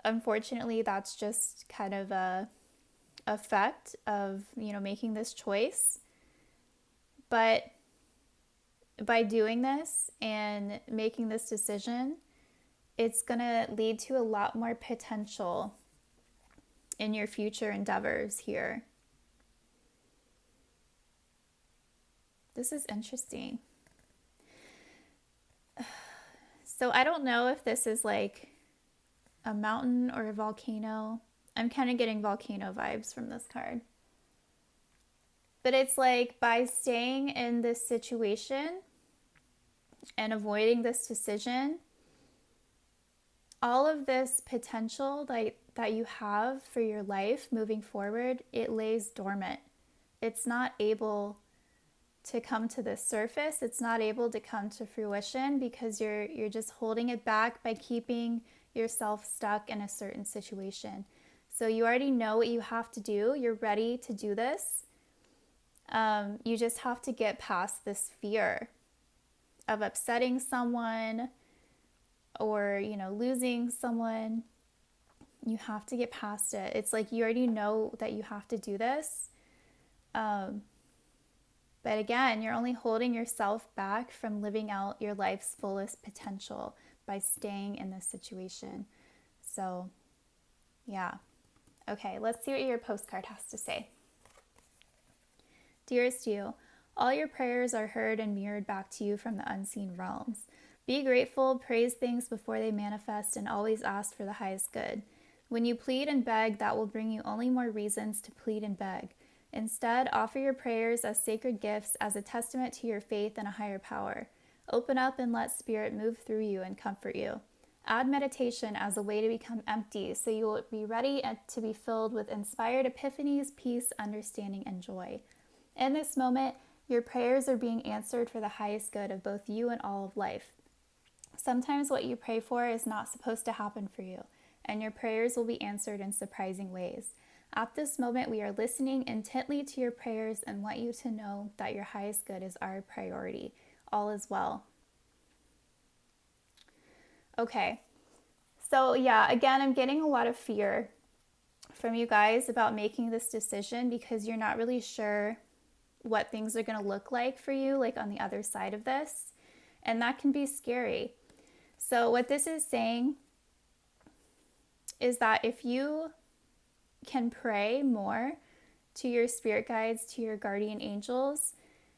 unfortunately, that's just kind of a effect of, making this choice. But by doing this and making this decision, it's going to lead to a lot more potential in your future endeavors here. This is interesting. So I don't know if this is like a mountain or a volcano. I'm kind of getting volcano vibes from this card. But it's like by staying in this situation and avoiding this decision, all of this potential that you have for your life moving forward, it lays dormant. It's not able to come to the surface. It's not able to come to fruition because you're just holding it back by keeping yourself stuck in a certain situation. So you already know what you have to do. You're ready to do this. You just have to get past this fear of upsetting someone or, losing someone. You have to get past it. It's like you already know that you have to do this. But again, you're only holding yourself back from living out your life's fullest potential by staying in this situation. So, yeah. Okay, let's see what your postcard has to say. Dearest you, all your prayers are heard and mirrored back to you from the unseen realms. Be grateful, praise things before they manifest, and always ask for the highest good. When you plead and beg, that will bring you only more reasons to plead and beg. Instead, offer your prayers as sacred gifts, as a testament to your faith in a higher power. Open up and let Spirit move through you and comfort you. Add meditation as a way to become empty, so you will be ready to be filled with inspired epiphanies, peace, understanding, and joy. In this moment, your prayers are being answered for the highest good of both you and all of life. Sometimes what you pray for is not supposed to happen for you, and your prayers will be answered in surprising ways. At this moment, we are listening intently to your prayers and want you to know that your highest good is our priority. All is well. Okay, so yeah, again, I'm getting a lot of fear from you guys about making this decision because you're not really sure what things are going to look like for you, like on the other side of this. And that can be scary. So what this is saying is that if you can pray more to your spirit guides, to your guardian angels,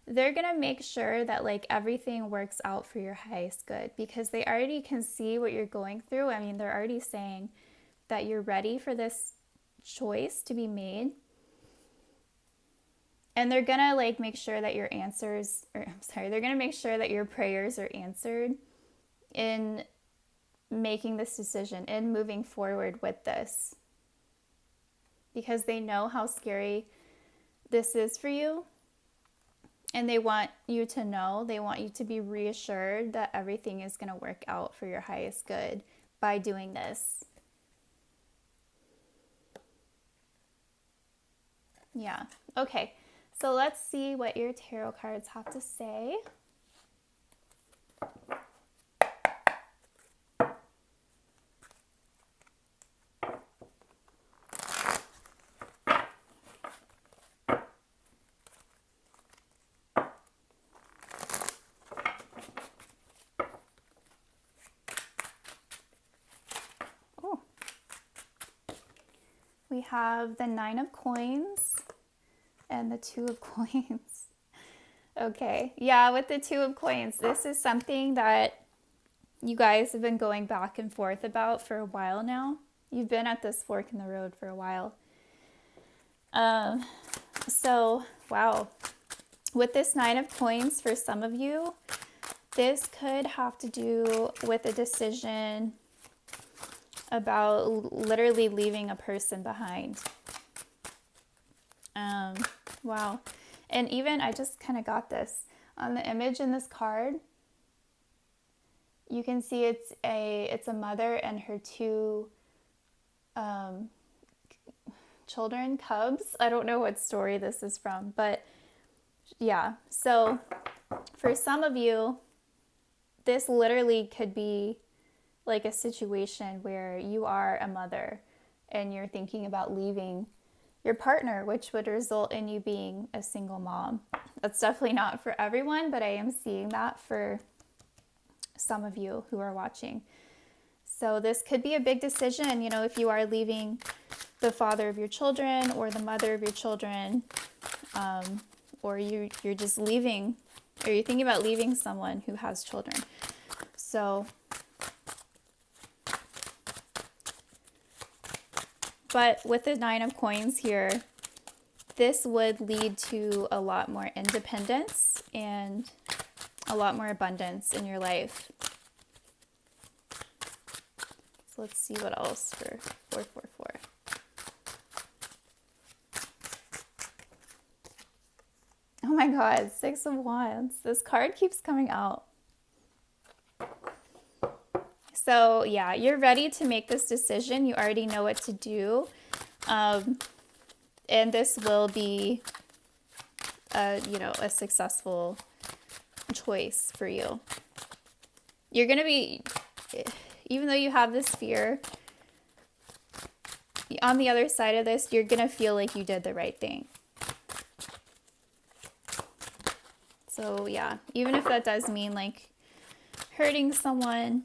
they're going to make sure that like everything works out for your highest good because they already can see what you're going through. I mean, they're already saying that you're ready for this choice to be made. And they're going to like make sure that they're going to make sure that your prayers are answered in making this decision, in moving forward with this. Because they know how scary this is for you. And they want you to know, they want you to be reassured that everything is going to work out for your highest good by doing this. Yeah. Okay. So let's see what your tarot cards have to say. Oh. We have the 9 of Coins and the 2 of Coins. Okay, yeah, with the 2 of Coins, this is something that you guys have been going back and forth about for a while now. You've been at this fork in the road for a while. So, wow. With this 9 of Coins, for some of you, this could have to do with a decision about literally leaving a person behind. Wow. And even, I just kind of got this. On the image in this card, you can see it's a mother and her 2 children, cubs. I don't know what story this is from, but yeah. So for some of you, this literally could be like a situation where you are a mother and you're thinking about leaving your partner, which would result in you being a single mom. That's definitely not for everyone, but I am seeing that for some of you who are watching. So this could be a big decision, if you are leaving the father of your children or the mother of your children, or you're just leaving, or you're thinking about leaving someone who has children. So But with the Nine of Coins here, this would lead to a lot more independence and a lot more abundance in your life. So let's see what else for 444. Oh my God, Six of Wands. This card keeps coming out. So yeah, you're ready to make this decision. You already know what to do. And this will be a successful choice for you. You're going to be, even though you have this fear, on the other side of this, you're going to feel like you did the right thing. So yeah, even if that does mean like hurting someone,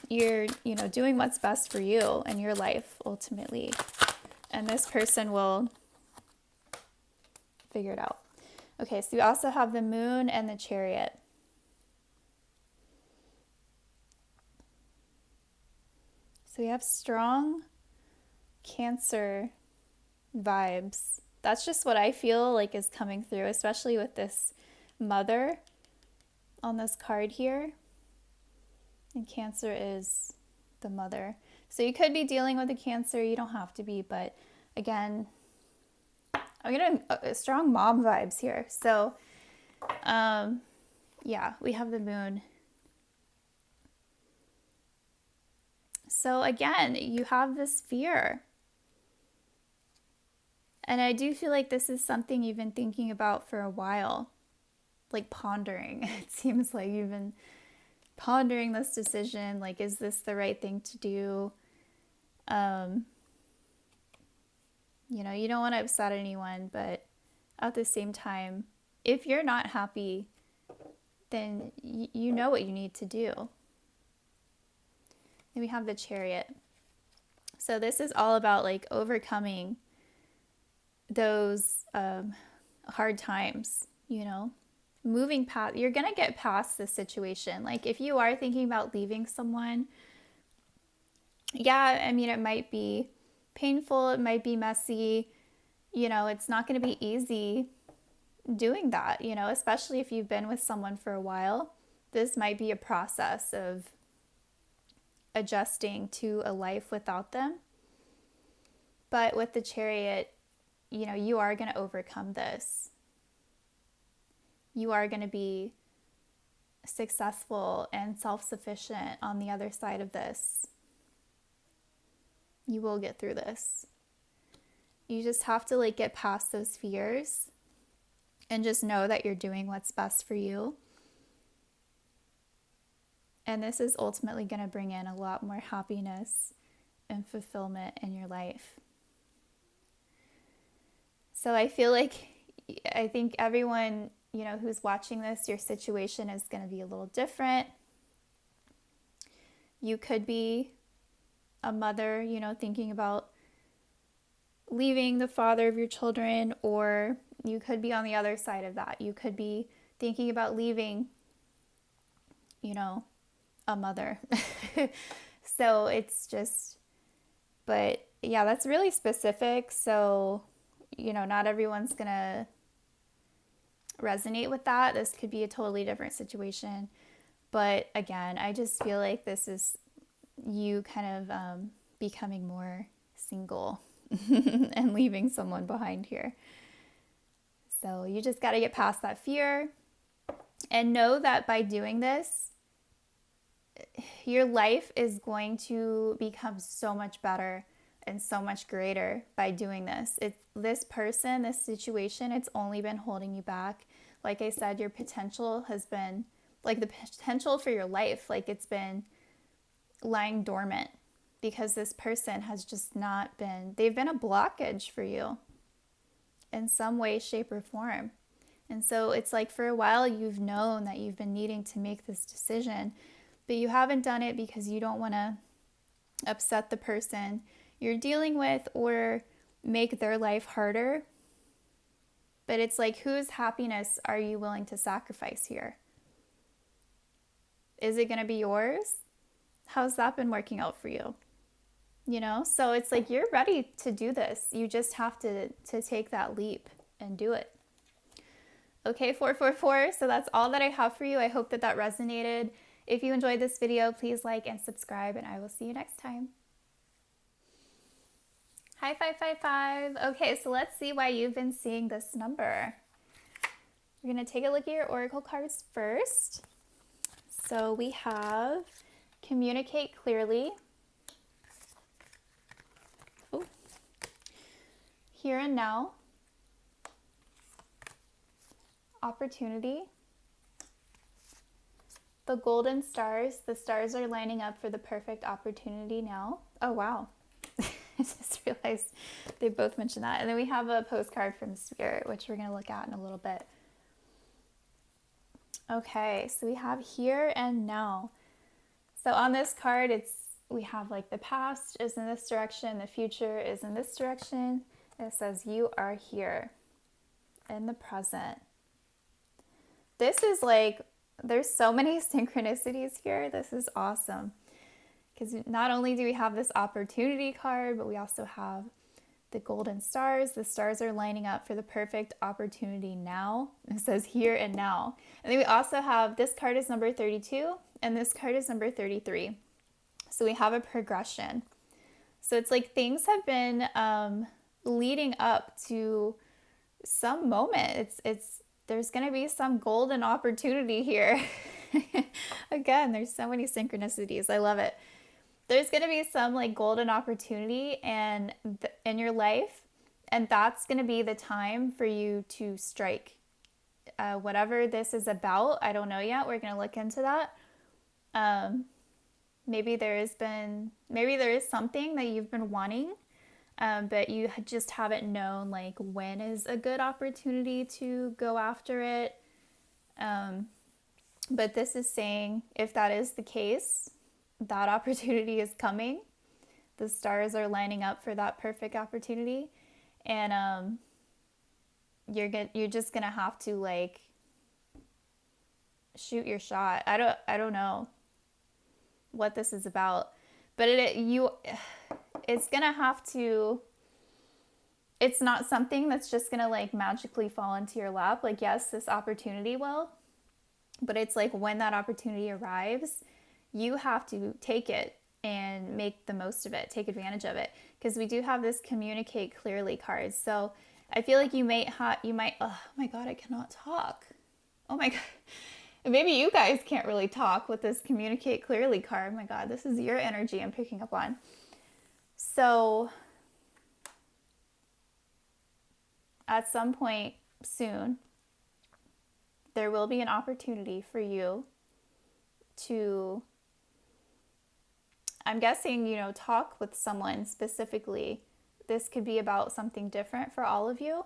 you're, doing what's best for you and your life ultimately. And this person will figure it out. Okay, so we also have the Moon and the Chariot. So we have strong Cancer vibes. That's just what I feel like is coming through, especially with this Mother on this card here. And Cancer is the mother. So you could be dealing with a Cancer. You don't have to be, but again, I'm getting strong mom vibes here. So, yeah, we have the Moon. So again, you have this fear. And I do feel like this is something you've been thinking about for a while, like pondering. It seems like you've been pondering this decision, like, is this the right thing to do? You don't want to upset anyone, but at the same time, if you're not happy, then you know what you need to do. Then we have the Chariot. So this is all about like overcoming those hard times, moving past. You're going to get past this situation. Like if you are thinking about leaving someone, yeah, I mean, it might be painful, it might be messy, it's not going to be easy doing that, especially if you've been with someone for a while. This might be a process of adjusting to a life without them. But with the Chariot, you are going to overcome this. You are going to be successful and self-sufficient on the other side of this. You will get through this. You just have to like get past those fears and just know that you're doing what's best for you. And this is ultimately going to bring in a lot more happiness and fulfillment in your life. So I think everyone, who's watching this, your situation is going to be a little different. You could be a mother, thinking about leaving the father of your children, or you could be on the other side of that. You could be thinking about leaving, a mother. So it's just, but yeah, that's really specific. So, not everyone's going to resonate with that. This could be a totally different situation. But again, I just feel like this is you kind of becoming more single and leaving someone behind here. So you just got to get past that fear and know that by doing this, your life is going to become so much better and so much greater by doing this. It's this person, this situation, it's only been holding you back. Like I said, your potential has been, like the potential for your life, like it's been lying dormant because this person has just not been, they've been a blockage for you in some way, shape, or form. And so it's like for a while you've known that you've been needing to make this decision, but you haven't done it because you don't want to upset the person you're dealing with or make their life harder. But it's like, whose happiness are you willing to sacrifice here? Is it going to be yours? How's that been working out for you? you know? So it's like you're ready to do this. You just have to take that leap and do it. Okay, 444. So that's all that I have for you. I hope that that resonated. If you enjoyed this video, please like and subscribe, and I will see you next time. Hi, 555. Okay, so let's see why you've been seeing this number. We're going to take a look at your oracle cards first. So we have communicate clearly. Oh. Here and now. Opportunity. The golden stars. The stars are lining up for the perfect opportunity now. Oh, wow. I just realized they both mentioned that. And then we have a postcard from Spirit, which we're going to look at in a little bit. Okay, so we have here and now. So on this card, we have like the past is in this direction, the future is in this direction. It says you are here in the present. This is like, there's so many synchronicities here. This is awesome. Because not only do we have this opportunity card, but we also have the golden stars. The stars are lining up for the perfect opportunity now. It says here and now. And then we also have, this card is number 32, and this card is number 33. So we have a progression. So it's like things have been leading up to some moment. There's going to be some golden opportunity here. Again, there's so many synchronicities. I love it. There's going to be some like golden opportunity in your life, and that's going to be the time for you to strike. Whatever this is about, I don't know yet. We're going to look into that. Maybe there is something that you've been wanting, but you just haven't known like when is a good opportunity to go after it. But this is saying if that is the case, that opportunity is coming. The stars are lining up for that perfect opportunity, and you're just gonna have to like shoot your shot. I don't know what this is about, but it's gonna have to. It's not something that's just gonna like magically fall into your lap. Like, yes, this opportunity will, but it's like when that opportunity arrives, you have to take it and make the most of it, take advantage of it. Because we do have this communicate clearly card. So I feel like you might, oh my God, I cannot talk. Oh my God. Maybe you guys can't really talk with this communicate clearly card. Oh my God, this is your energy I'm picking up on. So at some point soon, there will be an opportunity for you to, I'm guessing, talk with someone specifically. This could be about something different for all of you,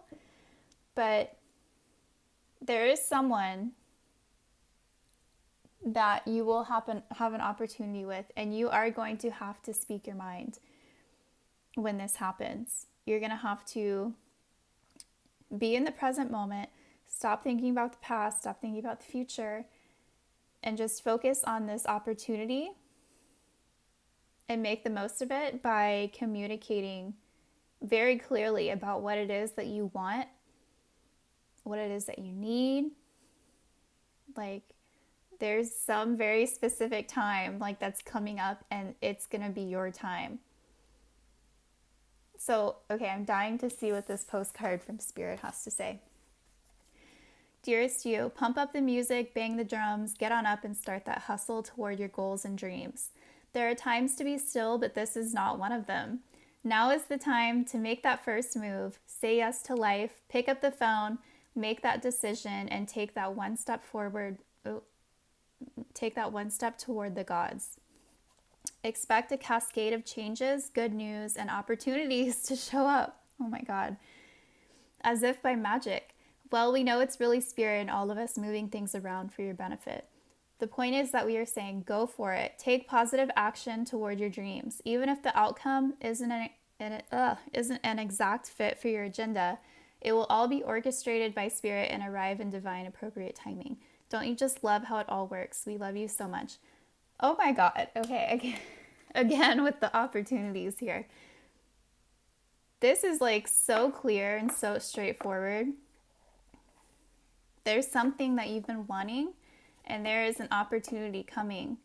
but there is someone that you will have an opportunity with, and you are going to have to speak your mind when this happens. You're going to have to be in the present moment, stop thinking about the past, stop thinking about the future, and just focus on this opportunity and make the most of it by communicating very clearly about what it is that you want, what it is that you need. Like, there's some very specific time like that's coming up, and it's gonna be your time. So, okay, I'm dying to see what this postcard from Spirit has to say. Dearest you, pump up the music, bang the drums, get on up and start that hustle toward your goals and dreams. There are times to be still, but this is not one of them. Now is the time to make that first move, say yes to life, pick up the phone, make that decision, and take that one step forward. Take that one step toward the gods. Expect a cascade of changes, good news, and opportunities to show up. Oh my God. As if by magic. Well, we know it's really Spirit and all of us moving things around for your benefit. The point is that we are saying, go for it. Take positive action toward your dreams. Even if the outcome isn't an exact fit for your agenda, it will all be orchestrated by Spirit and arrive in divine appropriate timing. Don't you just love how it all works? We love you so much. Oh my God. Okay. again with the opportunities here. This is like so clear and so straightforward. There's something that you've been wanting, and there is an opportunity coming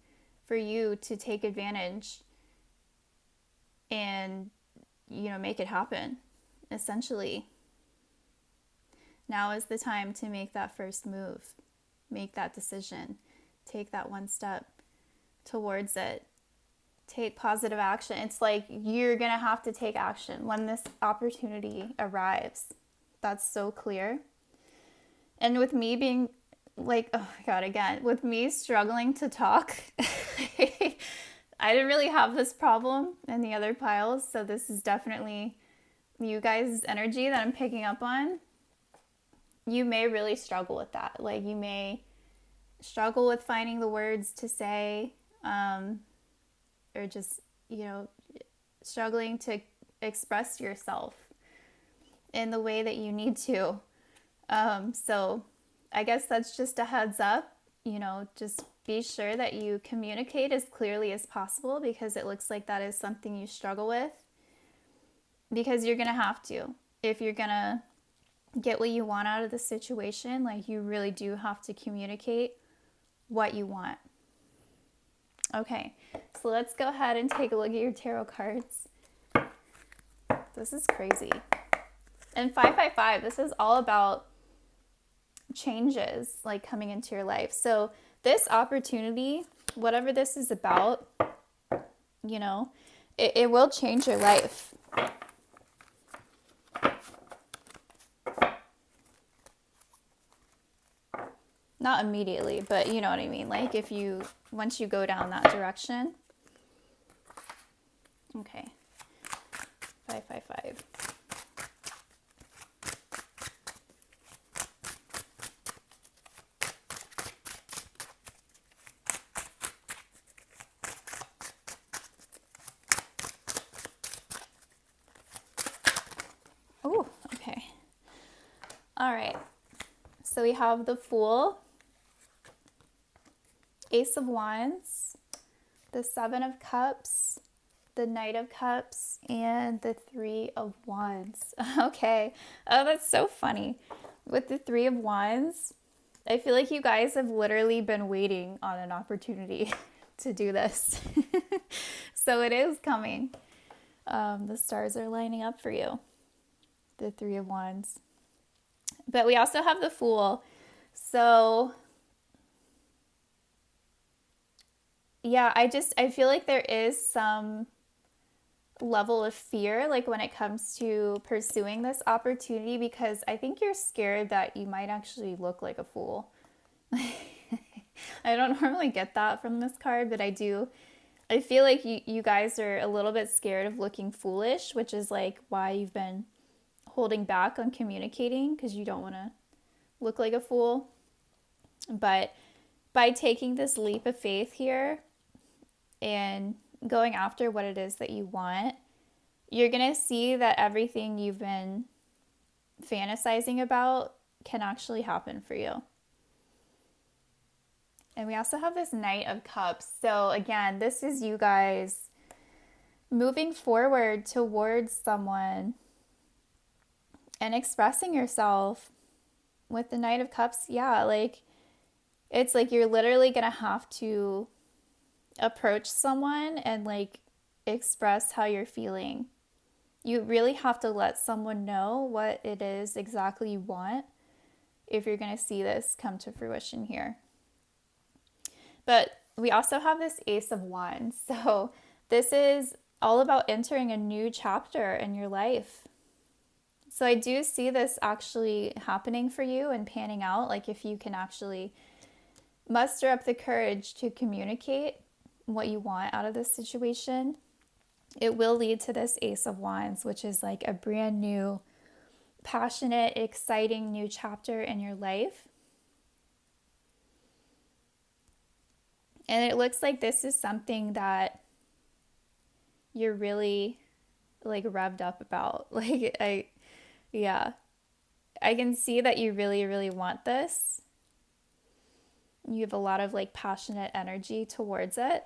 for you to take advantage and, make it happen, essentially. Now is the time to make that first move, make that decision, take that one step towards it, take positive action. It's like you're going to have to take action when this opportunity arrives. That's so clear. And with me being like, oh my God, again, with me struggling to talk, I didn't really have this problem in the other piles. So this is definitely you guys' energy that I'm picking up on. You may really struggle with that. Like you may struggle with finding the words to say, or just, struggling to express yourself in the way that you need to. So I guess that's just a heads up, just be sure that you communicate as clearly as possible, because it looks like that is something you struggle with, because you're going to have to. If you're going to get what you want out of the situation, like you really do have to communicate what you want. Okay, so let's go ahead and take a look at your tarot cards. This is crazy. And 555, this is all about changes like coming into your life. So this opportunity, whatever this is about, it will change your life. Not immediately, but you know what I mean? Like once you go down that direction. Okay. 555. Oh, okay. All right. So we have the Fool, Ace of Wands, the Seven of Cups, the Knight of Cups, and the Three of Wands. Okay. Oh, that's so funny. With the Three of Wands, I feel like you guys have literally been waiting on an opportunity to do this. So it is coming. The stars are lining up for you. The Three of Wands. But we also have the Fool. So yeah, I feel like there is some level of fear, like when it comes to pursuing this opportunity, because I think you're scared that you might actually look like a fool. I don't normally get that from this card, but I do. I feel like you guys are a little bit scared of looking foolish, which is like why you've been holding back on communicating, because you don't want to look like a fool. But by taking this leap of faith here and going after what it is that you want, you're going to see that everything you've been fantasizing about can actually happen for you. And we also have this Knight of Cups. So again, this is you guys moving forward towards someone and expressing yourself. With the Knight of Cups, yeah, like it's like you're literally going to have to approach someone and like express how you're feeling. You really have to let someone know what it is exactly you want if you're going to see this come to fruition here. But we also have this Ace of Wands. So this is all about entering a new chapter in your life. So I do see this actually happening for you and panning out. Like if you can actually muster up the courage to communicate what you want out of this situation, it will lead to this Ace of Wands, which is like a brand new, passionate, exciting new chapter in your life. And it looks like this is something that you're really like revved up about. Like I can see that you really, really want this. You have a lot of like passionate energy towards it.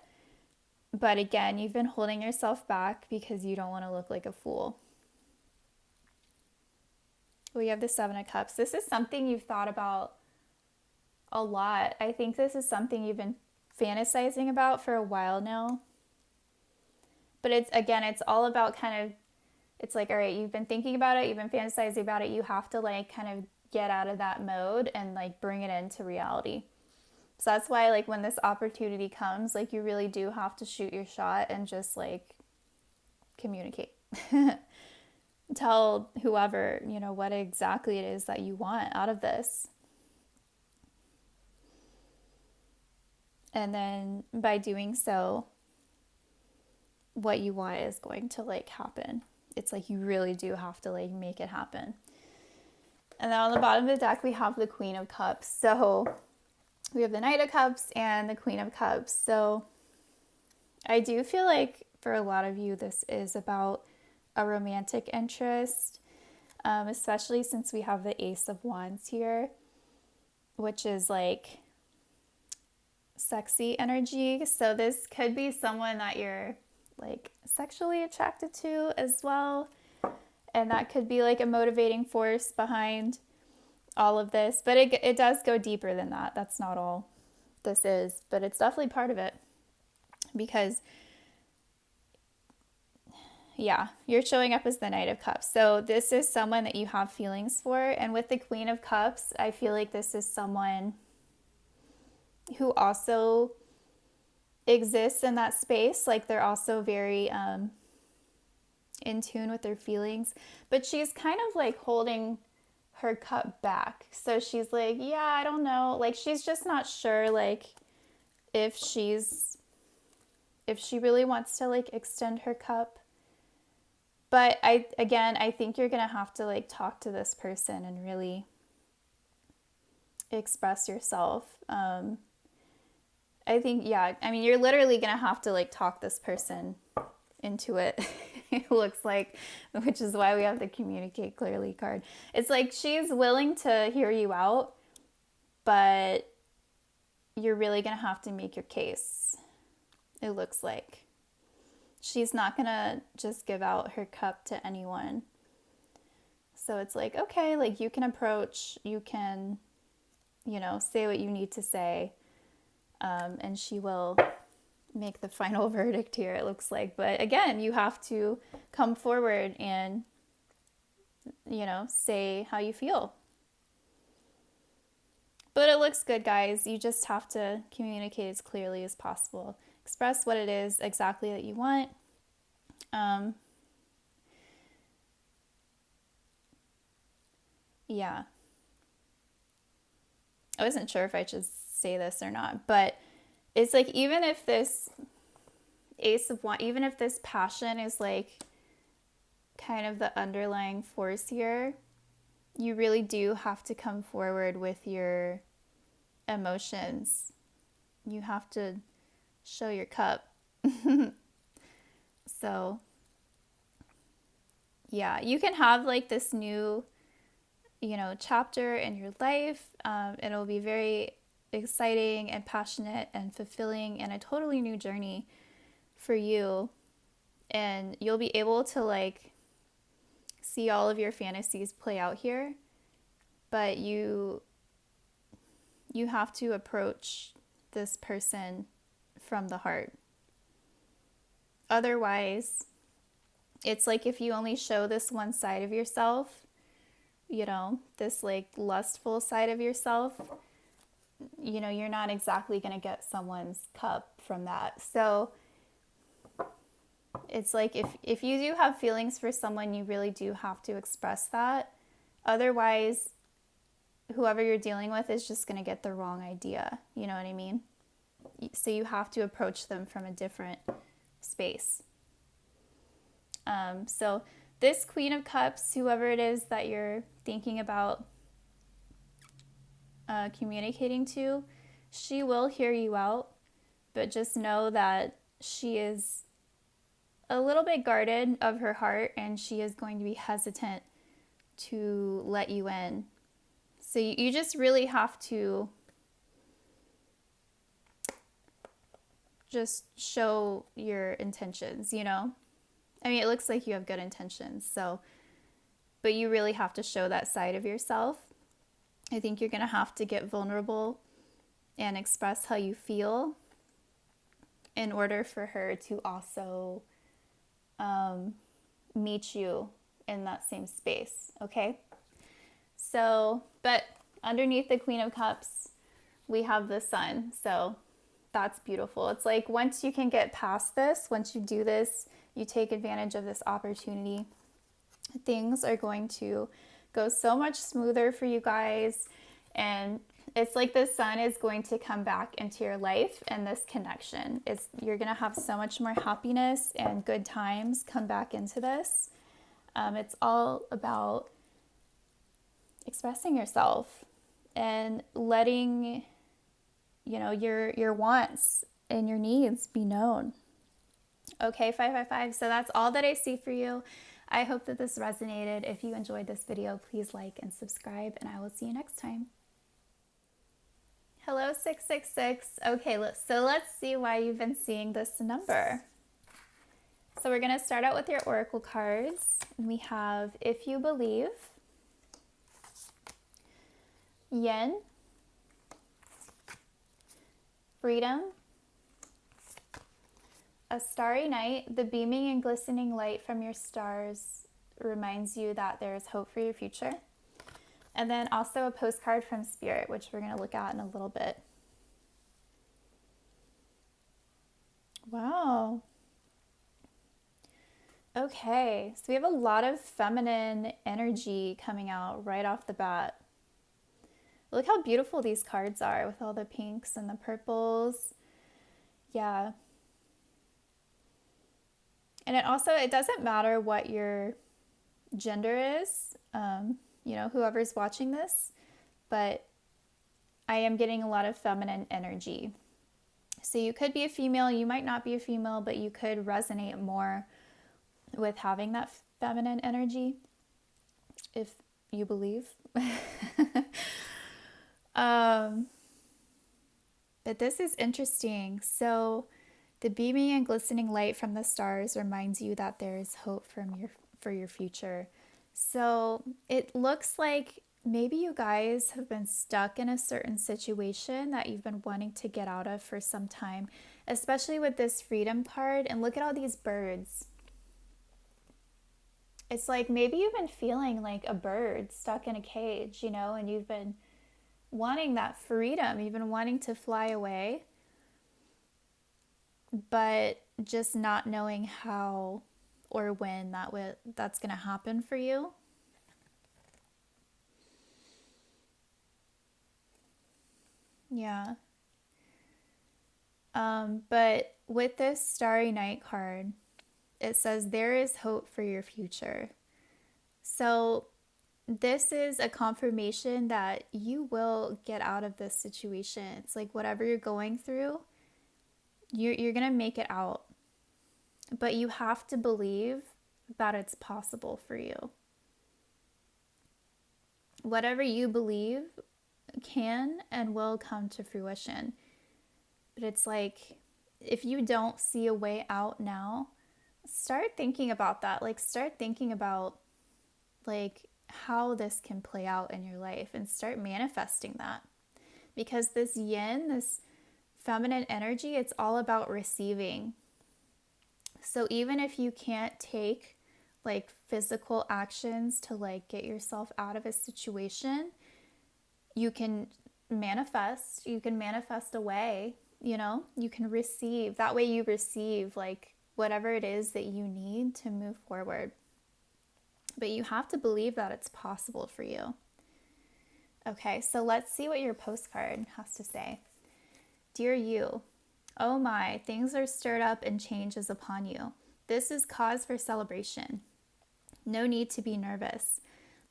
But again, you've been holding yourself back because you don't want to look like a fool. We have the Seven of Cups. This is something you've thought about a lot. I think this is something you've been fantasizing about for a while now. But it's all about kind of, it's like, all right, you've been thinking about it, you've been fantasizing about it. You have to like kind of get out of that mode and like bring it into reality. So that's why like when this opportunity comes, like you really do have to shoot your shot and just like communicate. Tell whoever, what exactly it is that you want out of this. And then by doing so, what you want is going to like happen. It's like you really do have to like make it happen. And then on the bottom of the deck, we have the Queen of Cups. So we have the Knight of Cups and the Queen of Cups. So I do feel like for a lot of you, this is about a romantic interest, especially since we have the Ace of Wands here, which is like sexy energy. So this could be someone that you're like sexually attracted to as well. And that could be like a motivating force behind all of this. But it does go deeper than that. That's not all this is, but it's definitely part of it. Because, yeah, you're showing up as the Knight of Cups. So this is someone that you have feelings for. And with the Queen of Cups, I feel like this is someone who also exists in that space. Like they're also very in tune with their feelings. But she's kind of like holding her cup back. So she's like, yeah, I don't know. Like she's just not sure like if she really wants to like extend her cup. But I think you're going to have to like talk to this person and really express yourself. I think, yeah, I mean, you're literally going to have to like talk this person into it. It looks like, which is why we have the Communicate Clearly card. It's like she's willing to hear you out, but you're really going to have to make your case. It looks like she's not going to just give out her cup to anyone. So it's like, okay, like you can approach, you can, say what you need to say, and she will make the final verdict here, it looks like. But again, you have to come forward and, say how you feel. But it looks good, guys. You just have to communicate as clearly as possible. Express what it is exactly that you want. Yeah. I wasn't sure if I should say this or not, but it's like even if this Ace of Wands, even if this passion is like kind of the underlying force here, you really do have to come forward with your emotions. You have to show your cup. So, yeah, you can have like this new, chapter in your life. It'll be very exciting and passionate and fulfilling and a totally new journey for you. And you'll be able to like see all of your fantasies play out here. But you have to approach this person from the heart. Otherwise, it's like if you only show this one side of yourself, this like lustful side of yourself, you're not exactly going to get someone's cup from that. So it's like if you do have feelings for someone, you really do have to express that. Otherwise, whoever you're dealing with is just going to get the wrong idea. You know what I mean? So you have to approach them from a different space. So this Queen of Cups, whoever it is that you're thinking about communicating to, she will hear you out, but just know that she is a little bit guarded of her heart and she is going to be hesitant to let you in. So you just really have to just show your intentions, you know? I mean, it looks like you have good intentions, so, but you really have to show that side of yourself. I think you're going to have to get vulnerable and express how you feel in order for her to also meet you in that same space, okay? So, but underneath the Queen of Cups, we have the Sun. So that's beautiful. It's like once you can get past this, once you do this, you take advantage of this opportunity, things are going to go so much smoother for you guys. And it's like the Sun is going to come back into your life, and this connection is, you're going to have so much more happiness and good times come back into this. It's all about expressing yourself and letting, you know, your wants and your needs be known. Okay, 555. So that's all that I see for you. I hope that this resonated. If you enjoyed this video, please like and subscribe, and I will see you next time. Hello, 666. Okay, so let's see why you've been seeing this number. So we're going to start out with your oracle cards. We have If You Believe, Yen, Freedom, A Starry Night. The beaming and glistening light from your stars reminds you that there is hope for your future. And then also a postcard from Spirit, which we're going to look at in a little bit. Wow. Okay, so we have a lot of feminine energy coming out right off the bat. Look how beautiful these cards are with all the pinks and the purples. Yeah. And it doesn't matter what your gender is, you know, whoever's watching this, but I am getting a lot of feminine energy. So you could be a female, you might not be a female, but you could resonate more with having that feminine energy, if you believe. But this is interesting. So the beaming and glistening light from the stars reminds you that there is hope for your future. So it looks like maybe you guys have been stuck in a certain situation that you've been wanting to get out of for some time, especially with this Freedom card. And look at all these birds. It's like maybe you've been feeling like a bird stuck in a cage, you know, and you've been wanting that freedom. You've been wanting to fly away, but just not knowing how or when that's going to happen for you. Yeah. But with this Starry Night card, it says there is hope for your future. So this is a confirmation that you will get out of this situation. It's like whatever you're going through, you're going to make it out. But you have to believe that it's possible for you. Whatever you believe can and will come to fruition. But it's like, if you don't see a way out now, start thinking about that. Like, start thinking about, like, how this can play out in your life and start manifesting that. Because this yin, this feminine energy, it's all about receiving. So even if you can't take like physical actions to like get yourself out of a situation, you can manifest a way, you know, you can receive. That way you receive like whatever it is that you need to move forward. But you have to believe that it's possible for you. Okay, so let's see what your postcard has to say. Dear you, oh my, things are stirred up and change is upon you. This is cause for celebration. No need to be nervous,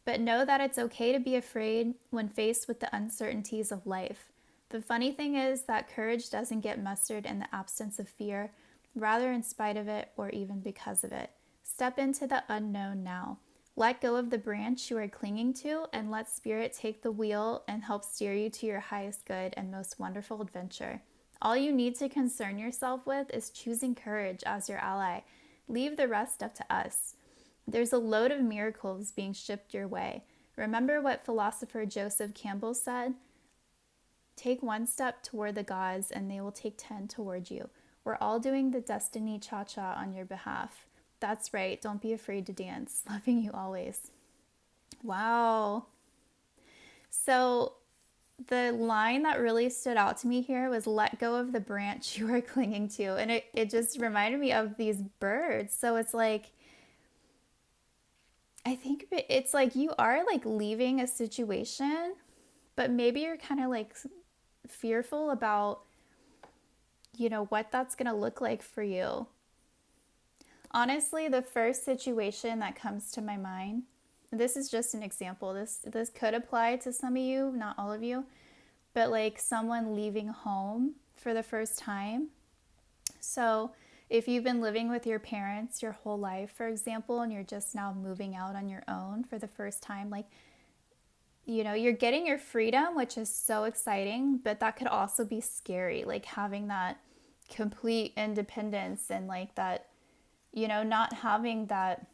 but know that it's okay to be afraid when faced with the uncertainties of life. The funny thing is that courage doesn't get mustered in the absence of fear, rather in spite of it or even because of it. Step into the unknown now. Let go of the branch you are clinging to and let Spirit take the wheel and help steer you to your highest good and most wonderful adventure. All you need to concern yourself with is choosing courage as your ally. Leave the rest up to us. There's a load of miracles being shipped your way. Remember what philosopher Joseph Campbell said? Take one step toward the gods and they will take 10 toward you. We're all doing the destiny cha-cha on your behalf. That's right. Don't be afraid to dance. Loving you always. Wow. So the line that really stood out to me here was let go of the branch you are clinging to. And it just reminded me of these birds. So it's like, I think it's like you are like leaving a situation, but maybe you're kind of like fearful about, what that's going to look like for you. Honestly, the first situation that comes to my mind, this is just an example. This could apply to some of you, not all of you, but like someone leaving home for the first time. So if you've been living with your parents your whole life, for example, and you're just now moving out on your own for the first time, like, you're getting your freedom, which is so exciting, but that could also be scary, like having that complete independence and like that, not having that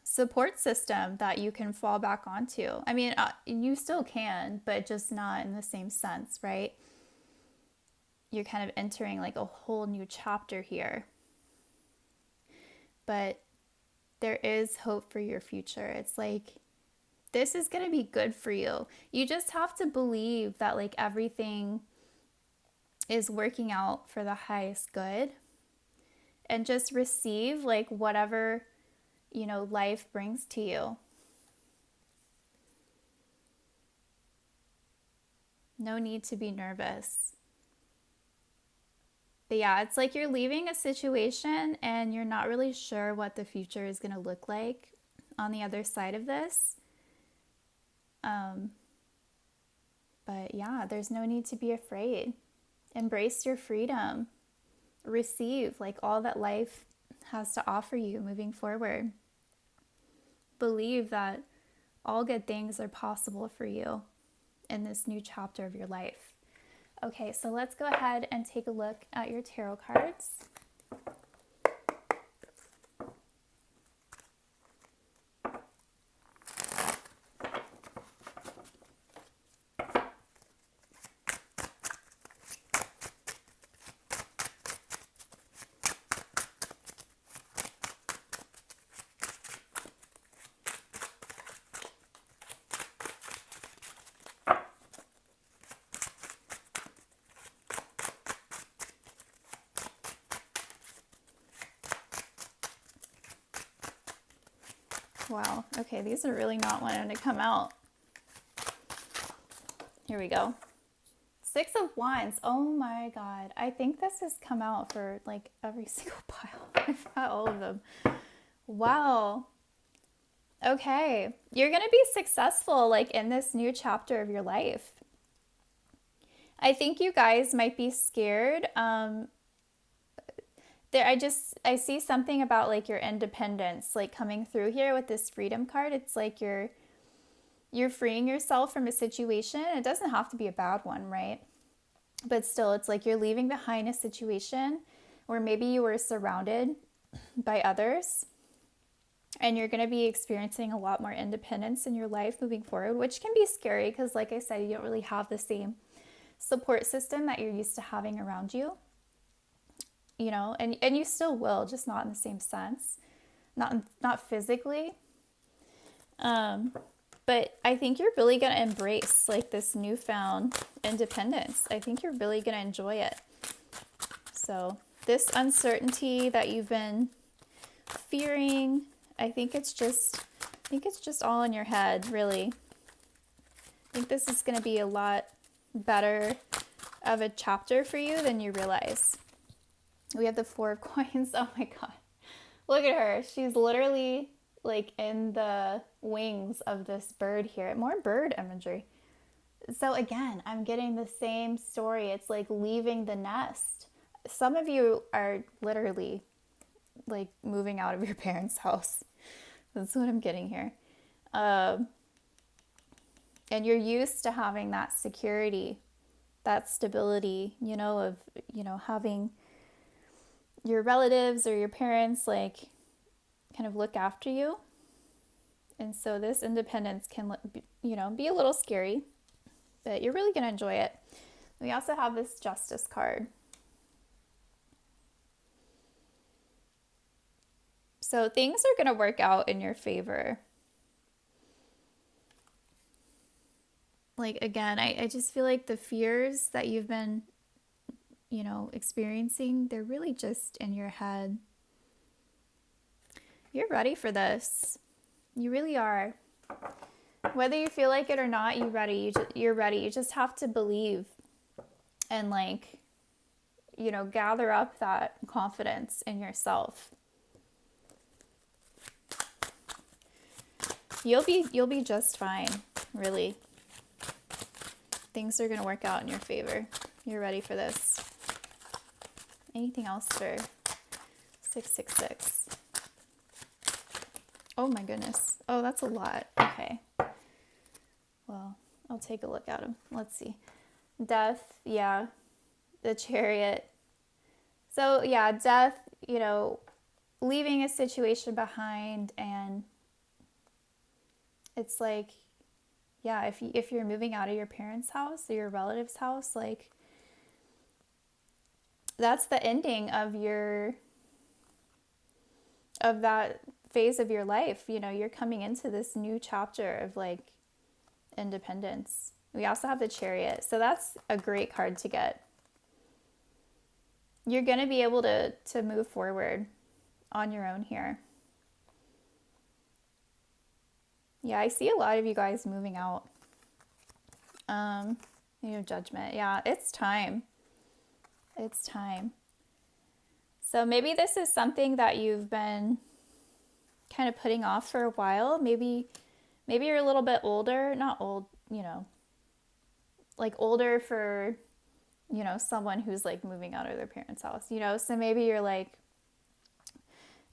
support system that you can fall back onto. I mean, you still can, but just not in the same sense, right? You're kind of entering like a whole new chapter here. But there is hope for your future. It's like, this is going to be good for you. You just have to believe that like everything is working out for the highest good and just receive like whatever, life brings to you. No need to be nervous. But yeah, it's like you're leaving a situation and you're not really sure what the future is going to look like on the other side of this. But yeah, there's no need to be afraid. Embrace your freedom. Receive like all that life has to offer you moving forward. Believe that all good things are possible for you in this new chapter of your life. Okay, so let's go ahead and take a look at your tarot cards. Wow, okay, these are really not wanting to come out. Here we go. 6 of Wands. Oh my God. I think this has come out for like every single pile. I've got all of them. Wow. Okay. You're going to be successful like in this new chapter of your life. I think you guys might be scared. I see something about like your independence like coming through here with this freedom card. It's like you're freeing yourself from a situation. It doesn't have to be a bad one, right? But still, it's like you're leaving behind a situation where maybe you were surrounded by others and you're going to be experiencing a lot more independence in your life moving forward, which can be scary because like I said, you don't really have the same support system that you're used to having around you. And you still will, just not in the same sense, not physically. But I think you're really going to embrace like this newfound independence. I think you're really going to enjoy it. So this uncertainty that you've been fearing, I think it's just all in your head, really. I think this is going to be a lot better of a chapter for you than you realize. We have the 4 of Coins. Oh my God. Look at her. She's literally like in the wings of this bird here. More bird imagery. So again, I'm getting the same story. It's like leaving the nest. Some of you are literally like moving out of your parents' house. That's what I'm getting here. And you're used to having that security, that stability, of, having your relatives or your parents like kind of look after you. And so this independence can, be a little scary, but you're really going to enjoy it. We also have this Justice card. So things are going to work out in your favor. Like, again, I just feel like the fears that you've been, experiencing, they're really just in your head. You're ready for this. You really are. Whether you feel like it or not, you're ready. You're ready. You just have to believe and gather up that confidence in yourself. You'll be just fine, really. Things are going to work out in your favor. You're ready for this. Anything else for 666? Oh my goodness. Oh, that's a lot. Okay. Well, I'll take a look at them. Let's see. Death, yeah. The Chariot. So, yeah, death, leaving a situation behind, and it's like, yeah, if you're moving out of your parents' house or your relative's house, like, that's the ending of that phase of your life. You're coming into this new chapter of like independence. We also have the Chariot. So that's a great card to get. You're going to be able to move forward on your own here. Yeah, I see a lot of you guys moving out. Judgment. Yeah, it's time. It's time. So maybe this is something that you've been kind of putting off for a while. Maybe you're a little bit older, not old, like older for, someone who's like moving out of their parents' house, so maybe you're like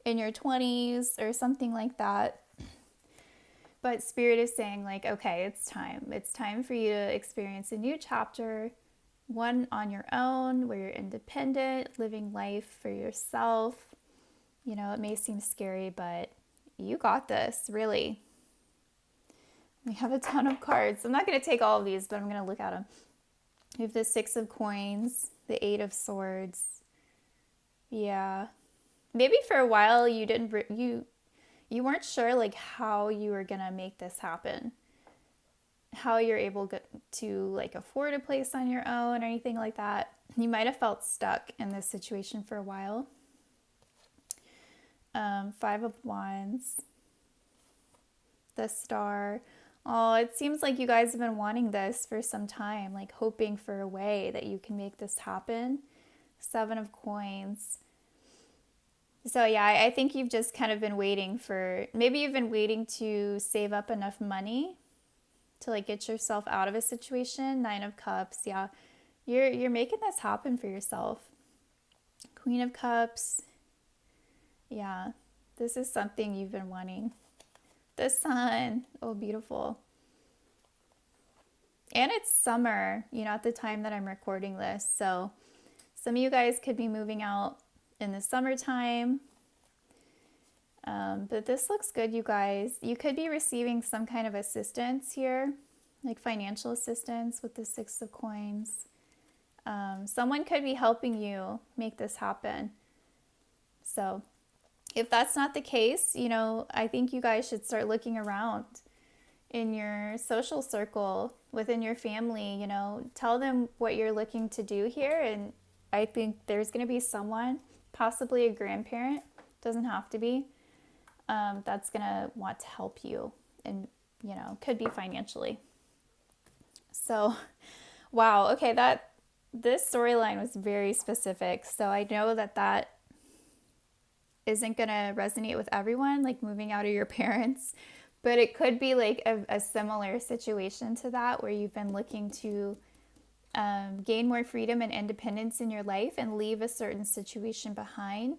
in your 20s or something like that. But Spirit is saying like, okay, it's time. It's time for you to experience a new chapter, one on your own, where you're independent, living life for yourself. It may seem scary, but you got this, really. We have a ton of cards. I'm not going to take all of these, but I'm going to look at them. We have the 6 of Coins, the 8 of Swords. Yeah. Maybe for a while you weren't sure like how you were going to make this happen. How you're able to like afford a place on your own or anything like that. You might have felt stuck in this situation for a while. 5 of Wands. The Star. Oh, it seems like you guys have been wanting this for some time, like hoping for a way that you can make this happen. 7 of Coins. So yeah, I think you've just kind of been waiting maybe you've been waiting to save up enough money to like get yourself out of a situation. 9 of Cups. Yeah, you're making this happen for yourself. Queen of Cups. Yeah, this is something you've been wanting. The Sun. Oh, beautiful. And it's summer, at the time that I'm recording this. So some of you guys could be moving out in the summertime. But this looks good, you guys. You could be receiving some kind of assistance here, like financial assistance with the 6 of Coins. Someone could be helping you make this happen. So if that's not the case, I think you guys should start looking around in your social circle, within your family, tell them what you're looking to do here. And I think there's going to be someone, possibly a grandparent, doesn't have to be, that's going to want to help you and, could be financially. So, wow. Okay. This storyline was very specific. So I know that isn't going to resonate with everyone, like moving out of your parents, but it could be like a similar situation to that, where you've been looking to gain more freedom and independence in your life and leave a certain situation behind.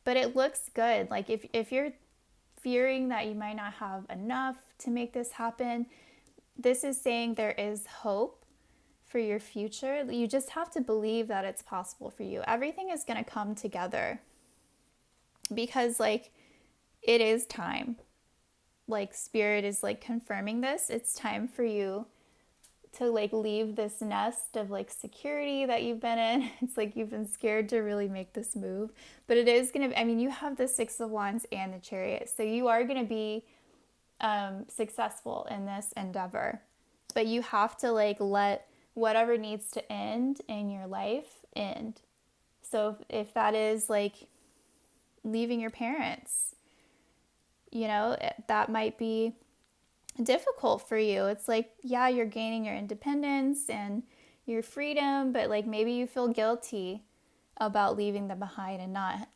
But it looks good. Like if you're fearing that you might not have enough to make this happen, this is saying there is hope for your future, you just have to believe that it's possible for you. Everything is going to come together because like it is time. Like spirit is like confirming this. It's time for you to like leave this nest of like security that you've been in. It's like you've been scared to really make this move, but it is going to, I mean, you have the Six of Wands and the Chariot. So you are going to be successful in this endeavor, but you have to like let whatever needs to end in your life end. So if that is like leaving your parents, you know, that might be difficult for you. It's like, yeah, you're gaining your independence and your freedom, but like maybe you feel guilty about leaving them behind and not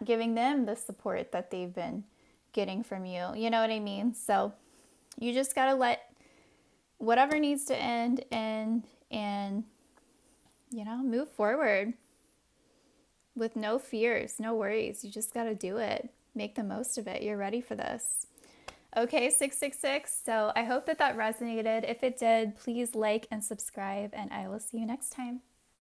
giving them the support that they've been getting from you. You know what I mean? So you just got to let whatever needs to end and move forward with no fears, no worries. You just got to do it. Make the most of it. You're ready for this. Okay, 666. So I hope that resonated. If it did, please like and subscribe, and I will see you next time.